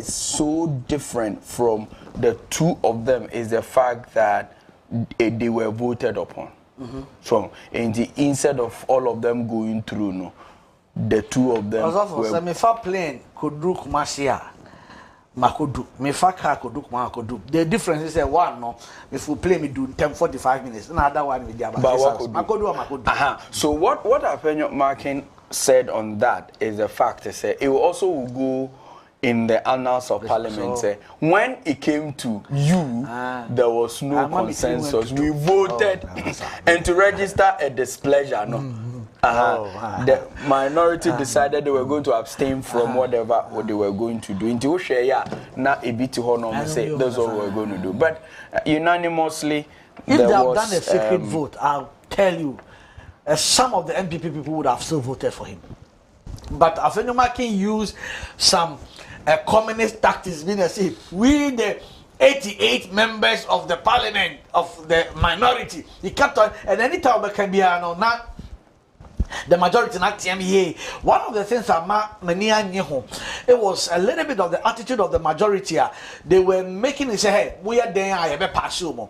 so different from the two of them is the fact that they were voted upon. So, instead of all of them going through, the two of them. Also, me fa plane could do Kumashia. Makodu, me fa car could do Makodu. The difference is one, no. If we play me do 10-45 minutes, another one with the Makodu. So what Apenyo Markin said on that is the fact to say it will also go in the annals of Parliament. Say when it came to you, there was no consensus. We voted and to register a displeasure. The minority decided they were going to abstain from whatever they were going to do. Into share not a bit to say that's all we're going to do. But unanimously, if they have done a secret vote, I'll tell you, some of the MPP people would have still voted for him. But Afenyomakin used some communist tactics, meaning as if we the 88 members of the parliament of the minority, he kept on, and anytime there can be not the majority not TME. One of the things that it was a little bit of the attitude of the majority. They were making it say, hey, we are there, I pass you more.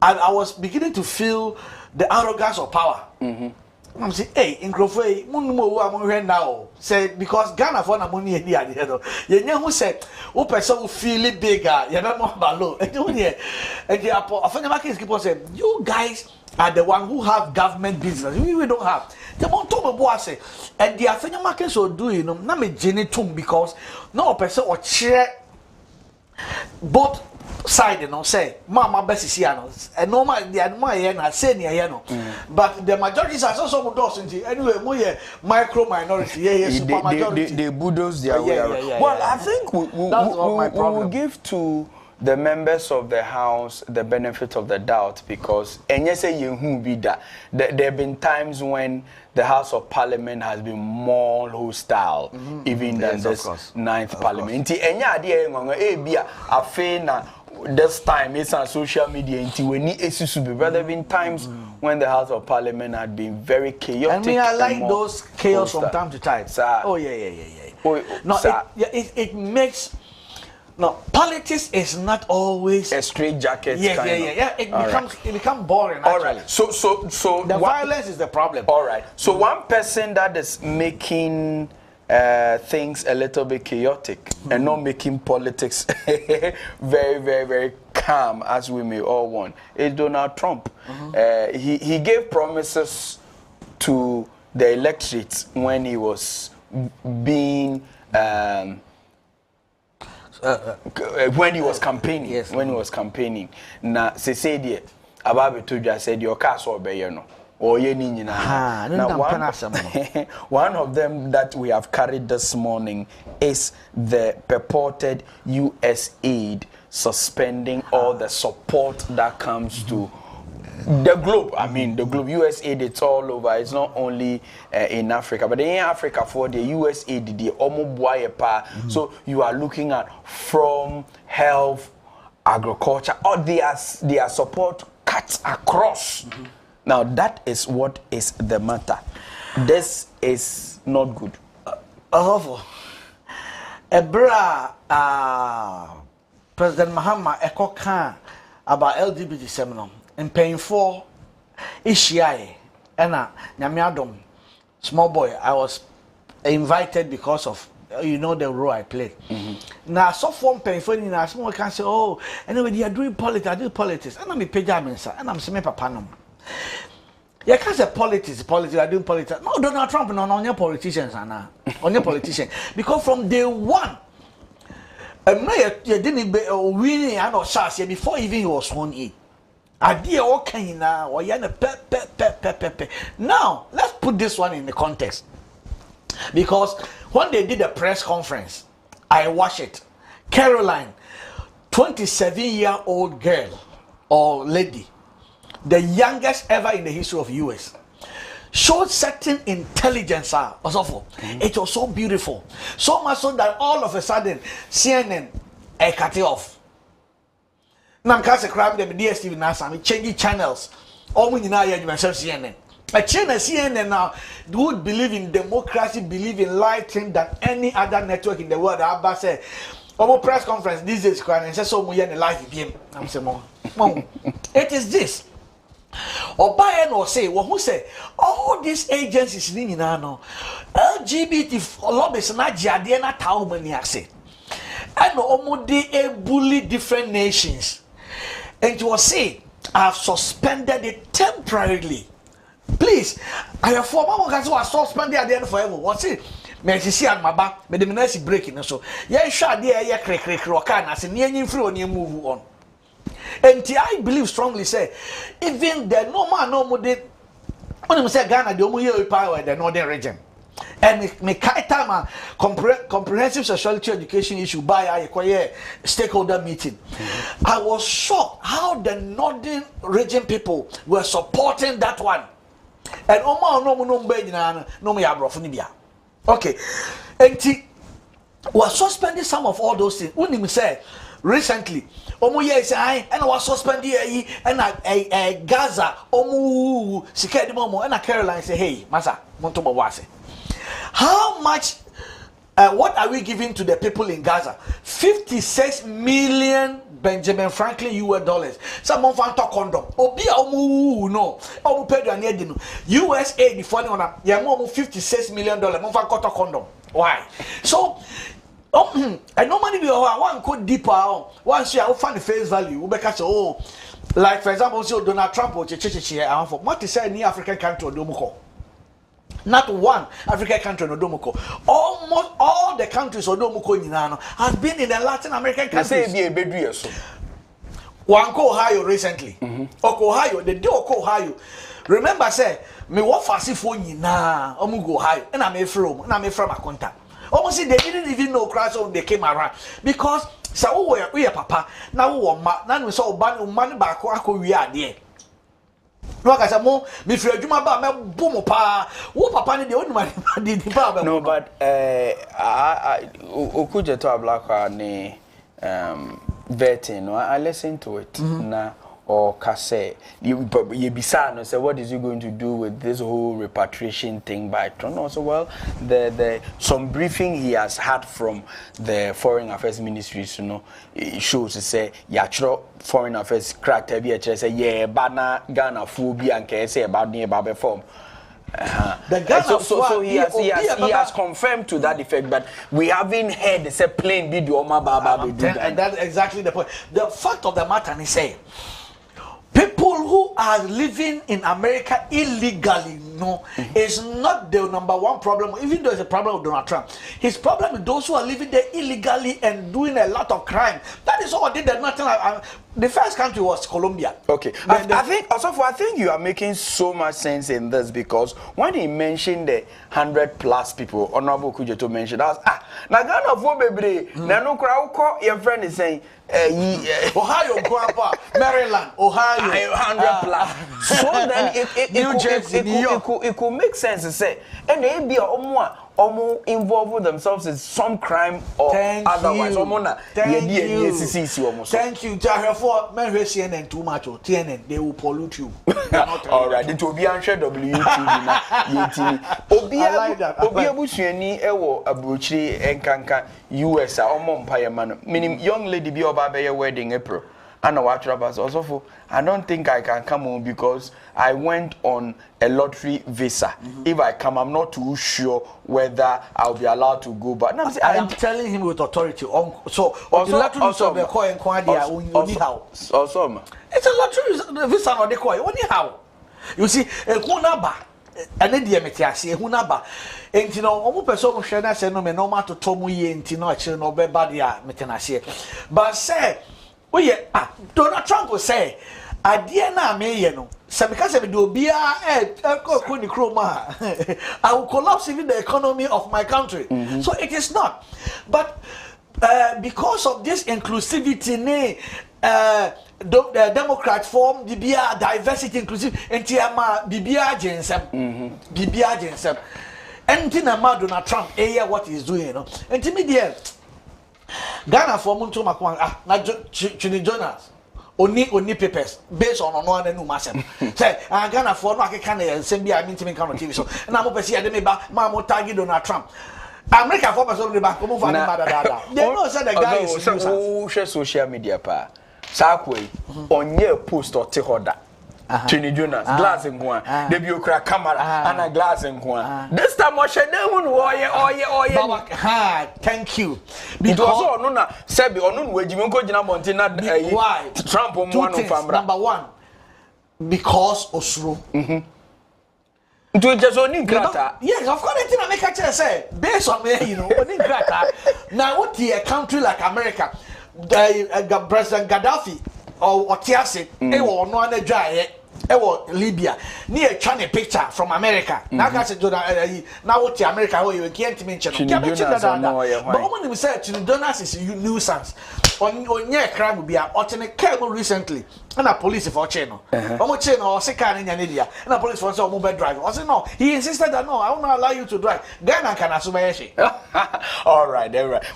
And I was beginning to feel the arrogance of power. I'm saying, hey, in Crofay, now say because Ghana for money in the idea. You know who said, who person feel it bigger, you know more below. And the people said, you guys are the one who have government business. We don't have. The Montoba say, and the Afenya markets will do you know, not me Jenny Tum because no person or chair both side, you know, say, Mama Bessiano, and no man, the Admire, say near no. But the majority are also docility. Anyway, we micro minority, they bulldoze their way around. Well, I think we will give to the members of the House the benefit of the doubt because and yes, there have been times when the House of Parliament has been more hostile even than this ninth Parliament. This time it's on social media but there have been times when the House of Parliament had been very chaotic. I mean, I like those chaos from time to time. Oh yeah. No, it makes. No, politics is not always a straight jacket. Yeah. It becomes boring. All right. So the violence is the problem. All right. So one person that is making things a little bit chaotic and not making politics very, very, very calm as we may all want is Donald Trump. He gave promises to the electorate when he was being. When he was campaigning, when he was campaigning, na se said Ababe Tuja said your car saw Bayano or Yenin. One of them that we have carried this morning is the purported US aid suspending all the support that comes to the globe. I mean, the globe, US aid, it's all over. It's not only in Africa, but in Africa for the US aid, the so you are looking at from health, agriculture, or their support cuts across. Now, that is what is the matter. This is not good. President Mahama Ekoka about LGBT seminar. And paying for Ishiae and Nyamiadom, small boy. I was invited because of the role I played. Now, so from paying for in small can say, oh, anyway, you are doing politics, I do politics, and I'm a pajamas, and I'm semi papanum. You can't say politics, I do politics. No, Donald Trump, no, on your politicians, Anna, on your politician. Because from day one, you didn't be winning and or shots before even he was sworn in. Now, let's put this one in the context. Because when they did a press conference, I watched it. Caroline, 27-year-old girl, or lady, the youngest ever in the history of US, showed certain intelligence. Also, it was so beautiful, so much so that all of a sudden CNN cut it off. Now, because crime them DSTV now, some changing channels. All we know here, CNN. A channel CNN now would believe in democracy, believe in light thing than any other network in the world. Abba say, our press conference these days, and say so we in the live game. I'm saying, Mom, it is this. Or buy or say, well, who say all these agencies in no LGBT lobbies na jade na tawo mani ase. And omo dey bully different nations. And you will say, I have suspended it temporarily. Please, I have former guys who are suspended at the end forever. What's it? May see on my back, may the ministry breaking so. Yeah, sure, dear, crack, rocan, as in any free on you move on. And I believe strongly say, even the no man no more did when you say Ghana, the only power in the northern region. And me time comprehensive sexuality education issue by a stakeholder meeting. I was shocked how the northern region people were supporting that one. And okay, and was suspending some of all those things. When him say recently, and I was suspended and I Gaza, and Caroline say, hey, Masa, how much? What are we giving to the people in Gaza? 56 million Benjamin Franklin US dollars. Someone found talk condom. No. US aid for on 56 million dollars. Condom. Why? So I normally be one code deeper. Once you find the face value, because like for example, so Donald Trump or what is say any African country or not one African country no domoko. Almost all the countries or domoko nyinano has been in the Latin American countries. One ko Ohio recently. Ohio, the day Ohio. Remember say me what fasi for nyina omu go Ohio. And I'm from Akonta. Almost they didn't even know crash on they came around because so we papa now we saw man back we are there. No, but Okuja to Black ni vetting. I listened to it na or kase. You bisa no say what is he going to do with this whole repatriation thing by Trump? Also, well, the some briefing he has had from the Foreign Affairs Ministries, it shows to say Foreign Affairs cracked a say yeah, bana Ghana phobia and can say about near Babe form. So he has confirmed to that effect, but we haven't heard the plain video. And that's exactly the point. The fact of the matter is say people who are living in America illegally, is not the number one problem. Even though it's a problem with Donald Trump, his problem is those who are living there illegally and doing a lot of crime. That is all did. Nothing. The first country was Colombia. Okay, I think you are making so much sense in this because when he mentioned the 100+ people, Honorable Kujeto mentioned, I was na Ghana for baby, na no crowd. Your friend is saying. Ohio, Grandpa, Maryland, Ohio, 100+. So then New Jersey, New York. It could make sense to say, and they be involved themselves in some crime or otherwise. Thank you. Therefore, CNN too much or TNN, they will pollute you. All right, it will be answered WTV. Obiabusueni ewo abuchi enkanka US meaning young lady be oba wedding April. And also I don't think I can come on because I went on a lottery visa. If I come, I'm not too sure whether I'll be allowed to go. But no, I am telling him with authority. So the lottery it's a lottery visa on the coin. Anyhow, you see, a kunaba. And then the MTC, Hunaba. And almost person share that say no matter to Tomu ye and Tino, no bebadia, Metanasi. But say, Donald Trump will say, I dear na me, some because I do be I will collapse even the economy of my country. So it is not. But because of this inclusivity, the Democrat form the BIA diversity inclusive entiama BIA jensem BIA jensem entina ma Donald Trump what he's doing you know media Ghana form nto makwa na Chini Jonas oni papers based on ono anu masem say Ghana for no akeka na nsem bia mintimi kan on TV so na mo pese ade me ba ma mo target Donald Trump America for person the bank come for the dada they know say the guy is share social media pa sakwe onye post or tehoda Chini Jonas glass nko de bi okra camera ana glass nko this time o shede hu no oye thank you because ono na sebi ono no wajime nko gina monte na Trump mo one famra number 1 because osuro to just only grata yes of course anything I make a say based on me you know only grata now what a country like America President Gaddafi or Tiase e wo no na dwaye e wo Libya ni e twa ne picture from America na ka se na what America ho you can't mention but when we say Chini Jonas is nuisance onye crime bia otene cable recently and a police for cheno omo cheno o se car nya ne dia and a police for say omo be drive I say no he insisted that no I will not allow you to drive Ghana can assume all right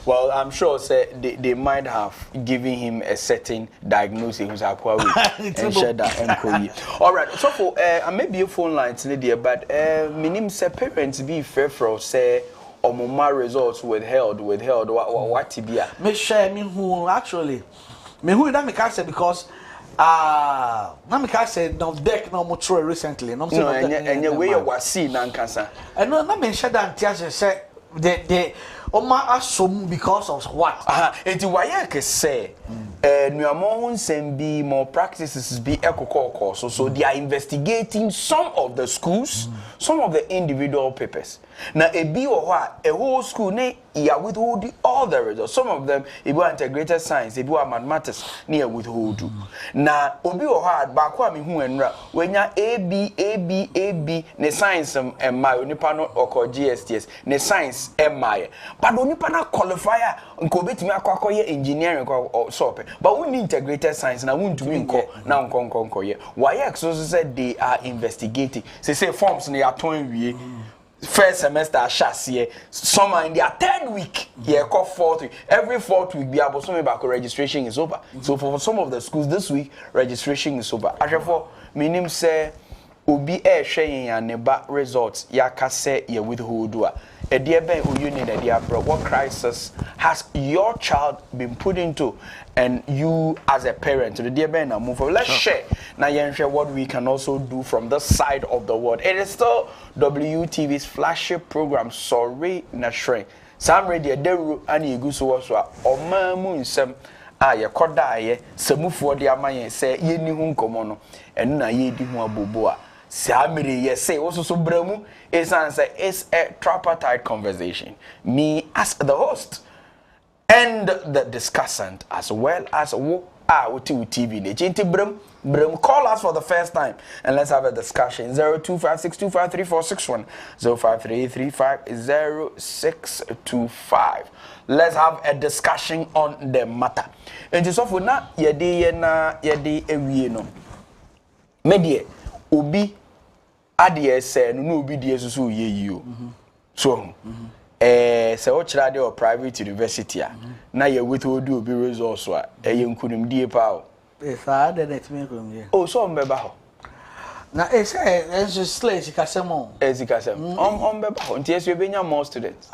well I'm sure say they might have given him a certain diagnosis who's akwa we and share that enkoyi all right so for maybe a phone line today but minim say parents be fair for say my results withheld what tibia me share me who actually me who that me can say because na me can say no deck no more recently no and way you was see na nkasa and no na me share that tia say the oma assume because of what enti why can say nuamo nsem bi more practices be ekokoko so they are investigating some of the schools some of the individual papers na ebi wo a whole school ne ya withhold all the results some of them ebi wa integrated science ebi wa mathematics ne ya withhold na obi wo ba kwa me hu enra wenya ab ne science emma onipa no oko GSTS ne science emma but onipa na qualifier nko betimi akwakoye engineering ko sope but we need integrated science na we ntumi nko na nko ye why so said they are investigating say forms ne aton wie first semester ashasiye summer in their third week call fourth week every fourth week be able some back registration is over so for some of the schools this week registration is over therefore minim say obi hwe yan ne ba results yakase ye withhold a dear ben union a dear bro what crisis has your child been put into and you as a parent the dear ben now move let's share now share what we can also do from this side of the world. It is still WTV's flagship program sorry na shrink sam radio deru ani egu so omamu nsem ye koda ye samufo de amaye say ye ni hu nkomo no enu na ye di hu abobo a Samiri, yes, say also so bramu is answer is a tripartite conversation. Me as the host and the discussant as well as TV. Brum call us for the first time and let's have a discussion. 0256253461 053350625. Let's have a discussion on the matter. And just off na yede ewie no. Medie obi ade say no obi die so ye yi o so say o kira de o private university a na ye withhold obi results so a ye nkunim die pa o fa de net me nkunim ye o so mbeba ho na say slate kasemo ezikasem mbeba ho nti yesu ebenya more students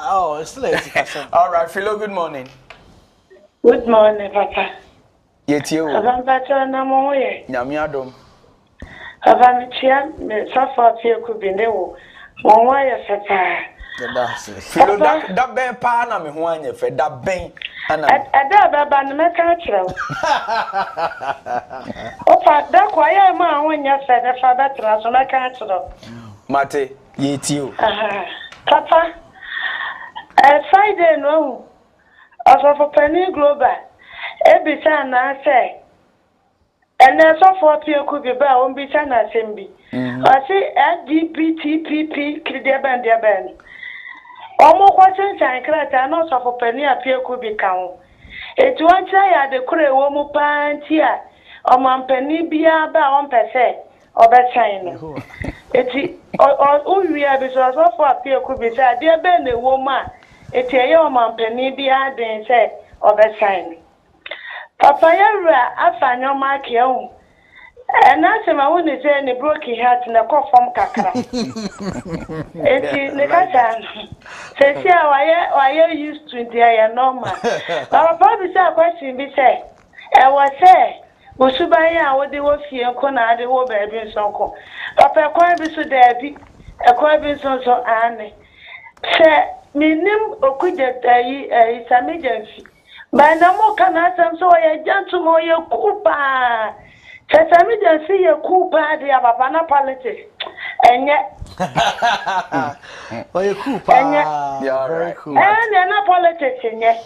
slate kasem all right Philo, good morning papa yetie o abamba na mo ye nyame adom Avamitia, me safa fie kubinde wo. Wonwa ye feta. Philo da ben pa na me ho anya fe da ben ana. Ada baba na meka kire wo. Opa da kwa ya ma wonya fe da fa betra so meka kire. Mate, ye ti o. Papa. Friday no. Of Penny Global. Ebisa na say and then so for people could be by on be China Simbi. I say LGBTPP Kidiaban Diaban. Almost watching Chancrata, not for penny appear could be count. It won't say at the Kure Womo Pantia. Omampani bia ba on pese obetchan no. Eti o wi abiso so for apia ku bi say de be na wo ma eti eye omampani bia den say obetchan. Papa yawra afanyo ma ke hu. And that's my own is any broken heart in a cough from Kakra. It's Nicatan. Say, why are used to the normal? Our father said a question be said. I was say, Usubaya, what they were fear, Kona, the war baby so. Papa, quite be so daddy, a quite be so Annie. Say, me name or could is an emergency. By no more can I so I gentleman your coupa. Sesame just see a cool party of a politics. And yet, oh, you cool, very cool. And they're not politics in yet.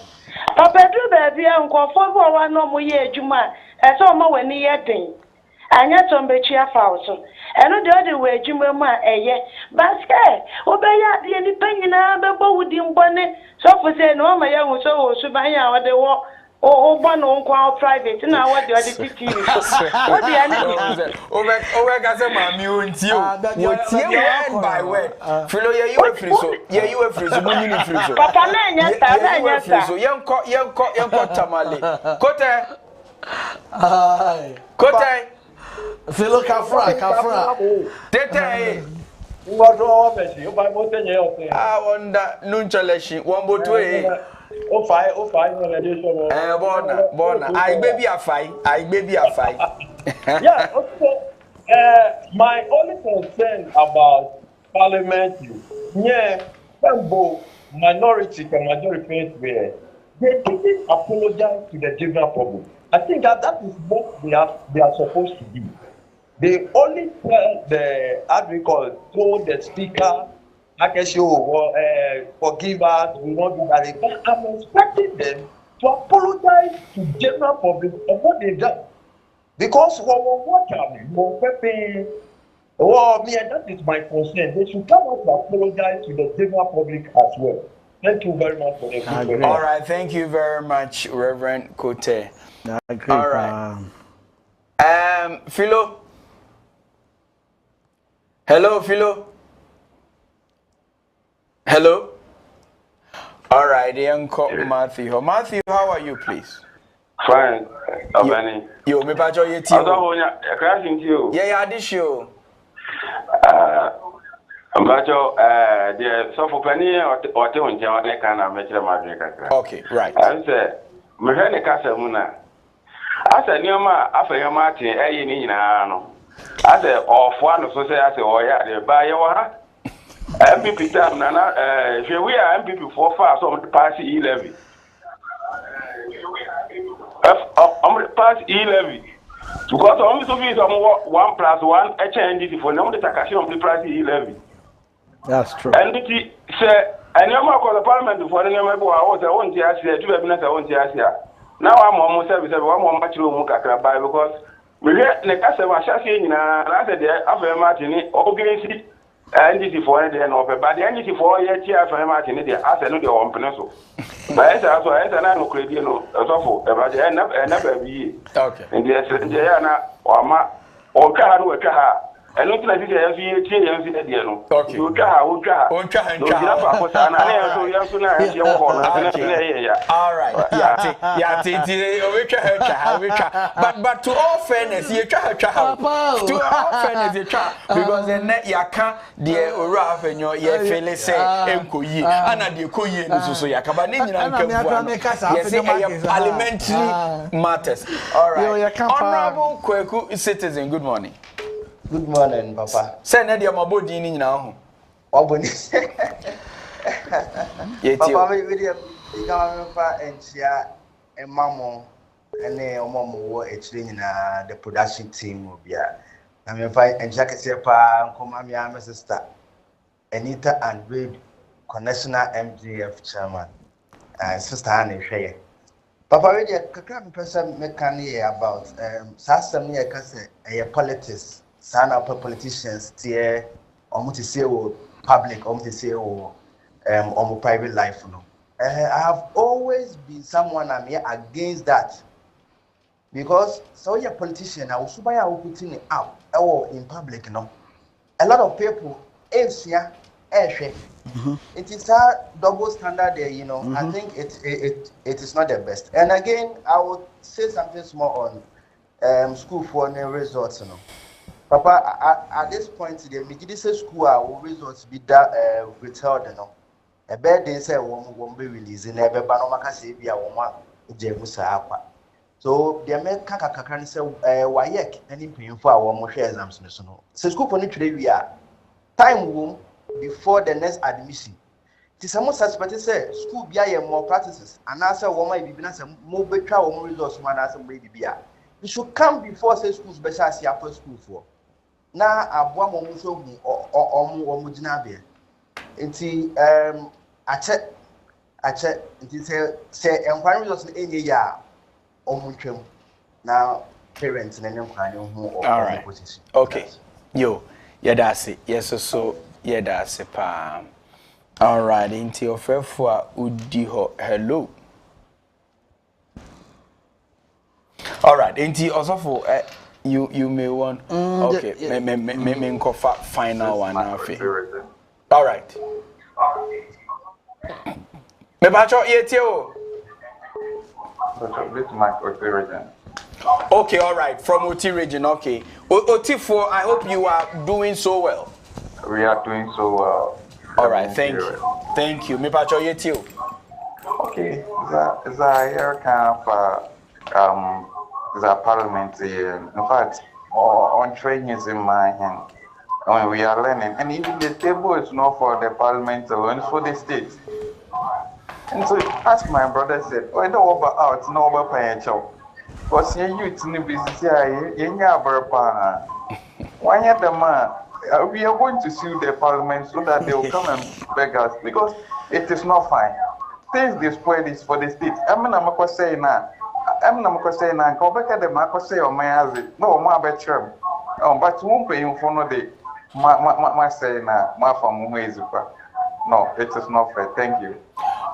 Papa do baby uncle for one no more year, Juma, as all more when he had thing. And yet, some be cheer thousand. And the other way, Juma, a year. But sky, obey the independent number with him bonnet. So for saying, no, my young so buy out the war. Oh, one on quite private. Now, what do I do? What do I know? Over Gazama, you and you. What's your word by word? Philo, you were free, so you were free, so you were free. Papa, yes, so young caught Tamale. Kote, Philo Kafra. Tete. What all of you by more than you? I wonder, Nunchaleshi, one more way. Oh, five, Bona. I baby a fight. Yeah, okay. My only concern about Parliament, yeah, both minority and majority where they didn't apologize to the general public. I think that is what they are supposed to do. They only tell the Adzika, told the speaker, I can show forgive us, we won't do that. But I'm expecting them to apologize to general public of what they've done. Because that is my concern. They should come out to apologize to the general public as well. Thank you very much for the all right, thank you very much, Reverend Kote. All right. Philo. Hello, Philo. Hello. All right, Uncle Matthew. Matthew, how are you, please? Fine. You me bajo ye ti. Crashing you. Yeah, this show. Bajo the so for penny or te on jama de kana me kire ma dwe kakra. Okay, right. I say me hwe ne kasa mu na. Asa nioma afanya ma tin eyi ni nyina no. Asa ofo anu so say asa o ya de ba ye wa ha. MPP time nana we are MPP for far so pass E11. Pass E11 because only so is 1+1 HNDC for no the taxation of the price E11. That's true. And it say and you call the parliament for the number I was I want to ask you to be I want to ask you. Now I'm almost service one more much room kakra because we get the customer shassi na I said after Martin organize NDC for the no but the NDC for year for Martin there as no the one pencil. But as no credit no so about the never be okay. And the na o ka no ka and not like this no. Okay. You ka o ka. On ka and ka. So all right. But to all fairness, you try. To all fairness, you try because the net yaka the ora and your fele say enkoyi ana de koyi no so yaka but ni nyina nka parliamentary matters. All right. Honorable Quarcoo citizen, good morning. Good morning, Papa. Send na dia mabodi ni nyina ho. Oboni. Papa we dey fa enchia emamo ene omomo wo echire nyina the production team obia. Na me fa enchia kese pa nkoma me am sister Anita and Wade National MGF chairman. Sister Annie hweye. Papa we dey kakra me person me kan here about sasam ne ka say politics. Sana politicians tie omuti say o public omuti say o private life no. I have always been someone I'm here against that. Because so you're a politician now, so by putting it out or in public, you know. A lot of people, it is a double standard there, you know. I think it is not the best. And again, I would say something small on school for the results, you know. Papa, at this point, the Midisa school our results be that withheld, you know. A bad day say won't be released in every Banomaka Sabia woman, Jamusa Aqua. So the American can say, why yet any paying for our more exams, no. So school for today we are time womb before the next admission. It is almost suspected say school be more practices and answer woman be more better or more results man as a baby be. You should come before say schools better as you after school for. Now a boy so or mujinabe. Nti ache nti say enquiry results in any year or mutwem. Now parents and enquiry who all right. Okay. Yo, yeah, that's it. Yes, so yeah, that's it. All right, into your friend for Udiho. Hello. All right, into also for you may want. Okay, me final one now. All right. Me bacho yetio. This my region. Okay, all right. From OT region, okay. OT4, I hope you are doing so well. We are doing so well. All right, thank you. Thank you. Me pacho yetio. Okay, is a here camp the parliament here. In fact, on training is in my hand. When we are learning, and even the table is not for the parliament alone, it's for the state. And so, as my brother said, oh, I don't over out, no over paying chow. Because youth in the business, you never pa. Why not the man? We are going to sue the parliament so that they will come and beg us because it is not fine. Things they spoil is for the state. I'm not saying now. Go back at the Marco say or my as it. No, my better. But won't pay you for no day. My say now, my family is no, it is not fair. Thank you.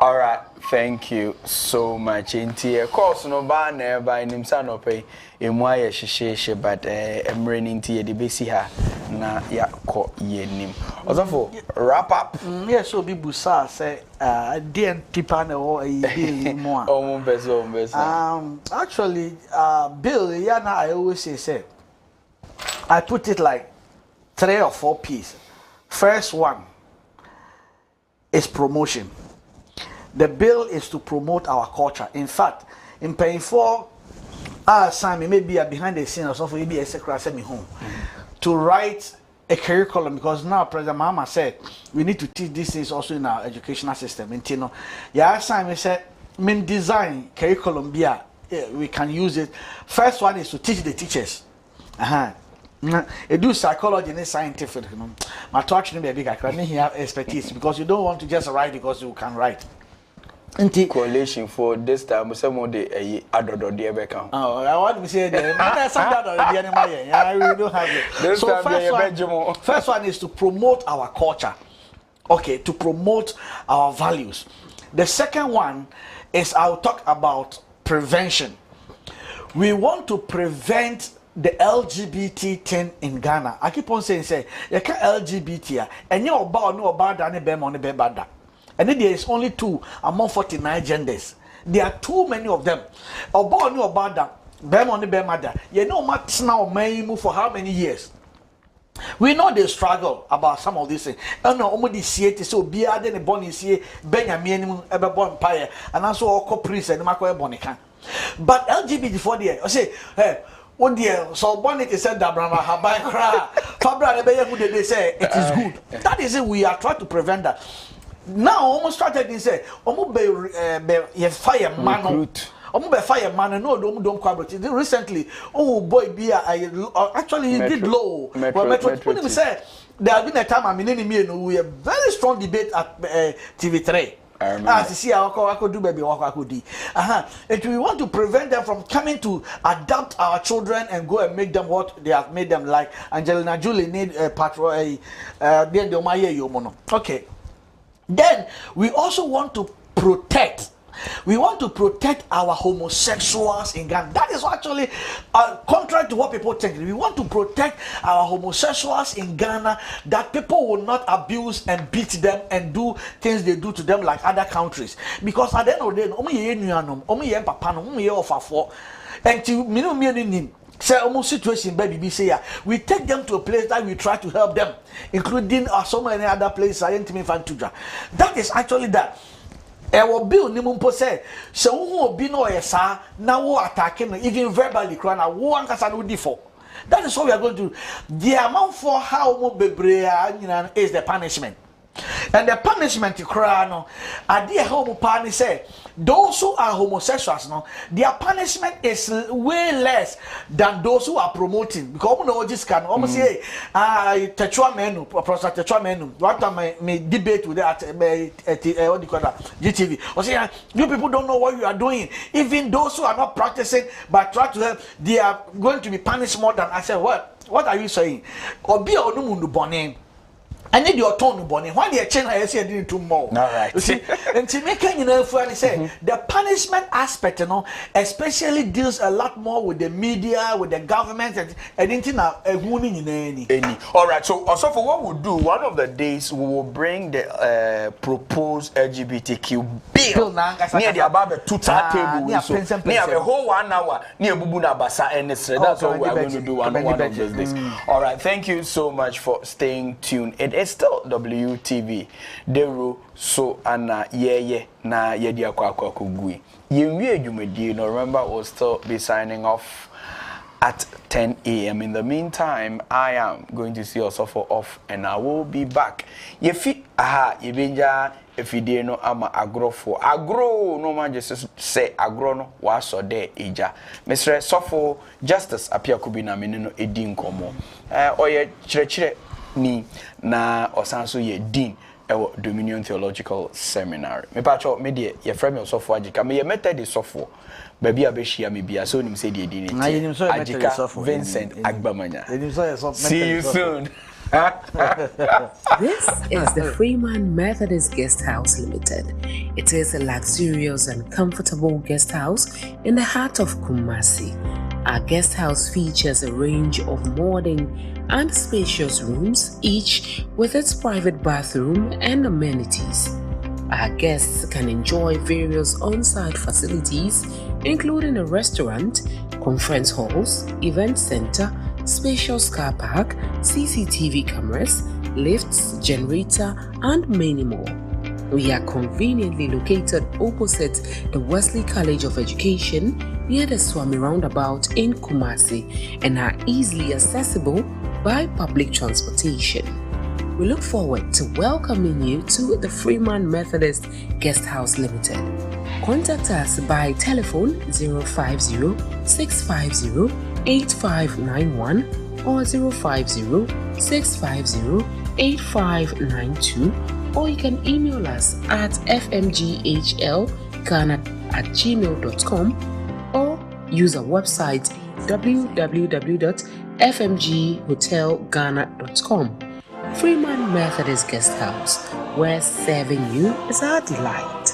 All right, thank you so much. Of course, no banner by Nimsa no pay in why she but I'm running to the base here. Na ya ko ye nim. Also wrap up. Yes, so be busa say dear tipa na o bill more. Actually bill yana I always say I put it like 3 or 4 pieces. First one is promotion. The bill is to promote our culture. In fact, in paying for Simon maybe behind the scenes or something, maybe a secretary send me home to write a curriculum because now President Mahama said we need to teach these things also in our educational system. And you know, yeah, Simon said, "Mean design curriculum, yeah, we can use it." First one is to teach the teachers. It do psychology and scientific. You know, my touch be a big. I need have expertise because you don't want to just write because you can write. Coalition for this time, some of the adodo the Ebeka. Oh, I want to say that. I really don't have it. So first one is to promote our culture. Okay, to promote our values. The second one is I'll talk about prevention. We want to prevent the LGBT thing in Ghana. I keep on saying, you can't LGBT, and you're about that, and and then there is only 2 among 49 genders. There are too many of them. About that, you know what's now made for how many years? We know they struggle about some of these things. I know only see it so be other than born is here, Benjamin ever born empire, and also all priests and Marco Bonica. But LGBT for the I say, hey. Oh dear, so bonnet is said that Brahma Habai cry. Fabra they say it is good. That is it, we are trying to prevent that. Now almost started to say, be fire man. Be fire man, no, don't cooperate. Recently, oh boy, actually he did low. But say there have been a time we have very strong debate at TV3. To see how I could do baby what I could do. And we want to prevent them from coming to adopt our children and go and make them what they have made them like. Angelina Jolie need a patrol okay. Then we also want to protect We want to protect our homosexuals in Ghana. That is actually contrary to what people think. We want to protect our homosexuals in Ghana, that people will not abuse and beat them and do things they do to them like other countries. Because at the end of the day, say almost situation baby say we take them to a place that we try to help them, including so many other places. That is actually that. Ewo bill ni mumpo say se wo obi no yesa na wo attacking even verbally cry na wo ankasa no defo. That is what we are going to do. The amount for how mo bebre is the punishment. And the punishment you cry no idea how mo pani say those who are homosexuals no their punishment is way less than those who are promoting, because we know this can almost say tetrua menu prostate tetrua menu what time me debate with that what do you call that GTV or say you people don't know what you are doing. Even those who are not practicing but try to help, they are going to be punished more than. I said, what are you saying? Obi onumundu bonin. I need your tone, Bonnie. Why the change I say I didn't do more? All right. You see, and to make say the punishment aspect, you know, especially deals a lot more with the media, with the government, and anything a woman in any. All right. So also for what we'll do, one of the days we will bring the proposed LGBTQ bill near the above two table. So near the whole 1 hour near Bubuna Basa and that's what we are going to do one of those days. All right. Thank you so much for staying tuned. It's still WTV. Deru so ana na yedi Quarcoo gui. You know, remember we'll still be signing off at 10 a.m. In the meantime, I am going to see us off and I will be back. Yefi yebenja if you didn't know I'm agro for agro no man just say agro no was so there ija. Mr. Sofo Justice appear could be na menino edin komo. Oye chire ni na osanso ye din ewo Dominion Theological Seminary. Me pacho me de ye frame Osofo Adzika me ye Methodist sofo baby abeshia me bia so nim say de din Adzika Vincent Agbamanya. See you soon. This is the Freeman Methodist Guest House Limited. It is a luxurious and comfortable guest house in the heart of Kumasi. Our guest house features a range of modern and spacious rooms, each with its private bathroom and amenities. Our guests can enjoy various on-site facilities, including a restaurant, conference halls, event center, spacious car park, CCTV cameras, lifts, generator, and many more. We are conveniently located opposite the Wesley College of Education near the Swami Roundabout in Kumasi and are easily accessible by public transportation. We look forward to welcoming you to the Freeman Methodist Guest House Limited. Contact us by telephone 050-650-8591 or 050-650-8592, or you can email us at fmghlghana@gmail.com or use our website www.fmghlghana.com. Freeman Methodist Guest House, where serving you is our delight.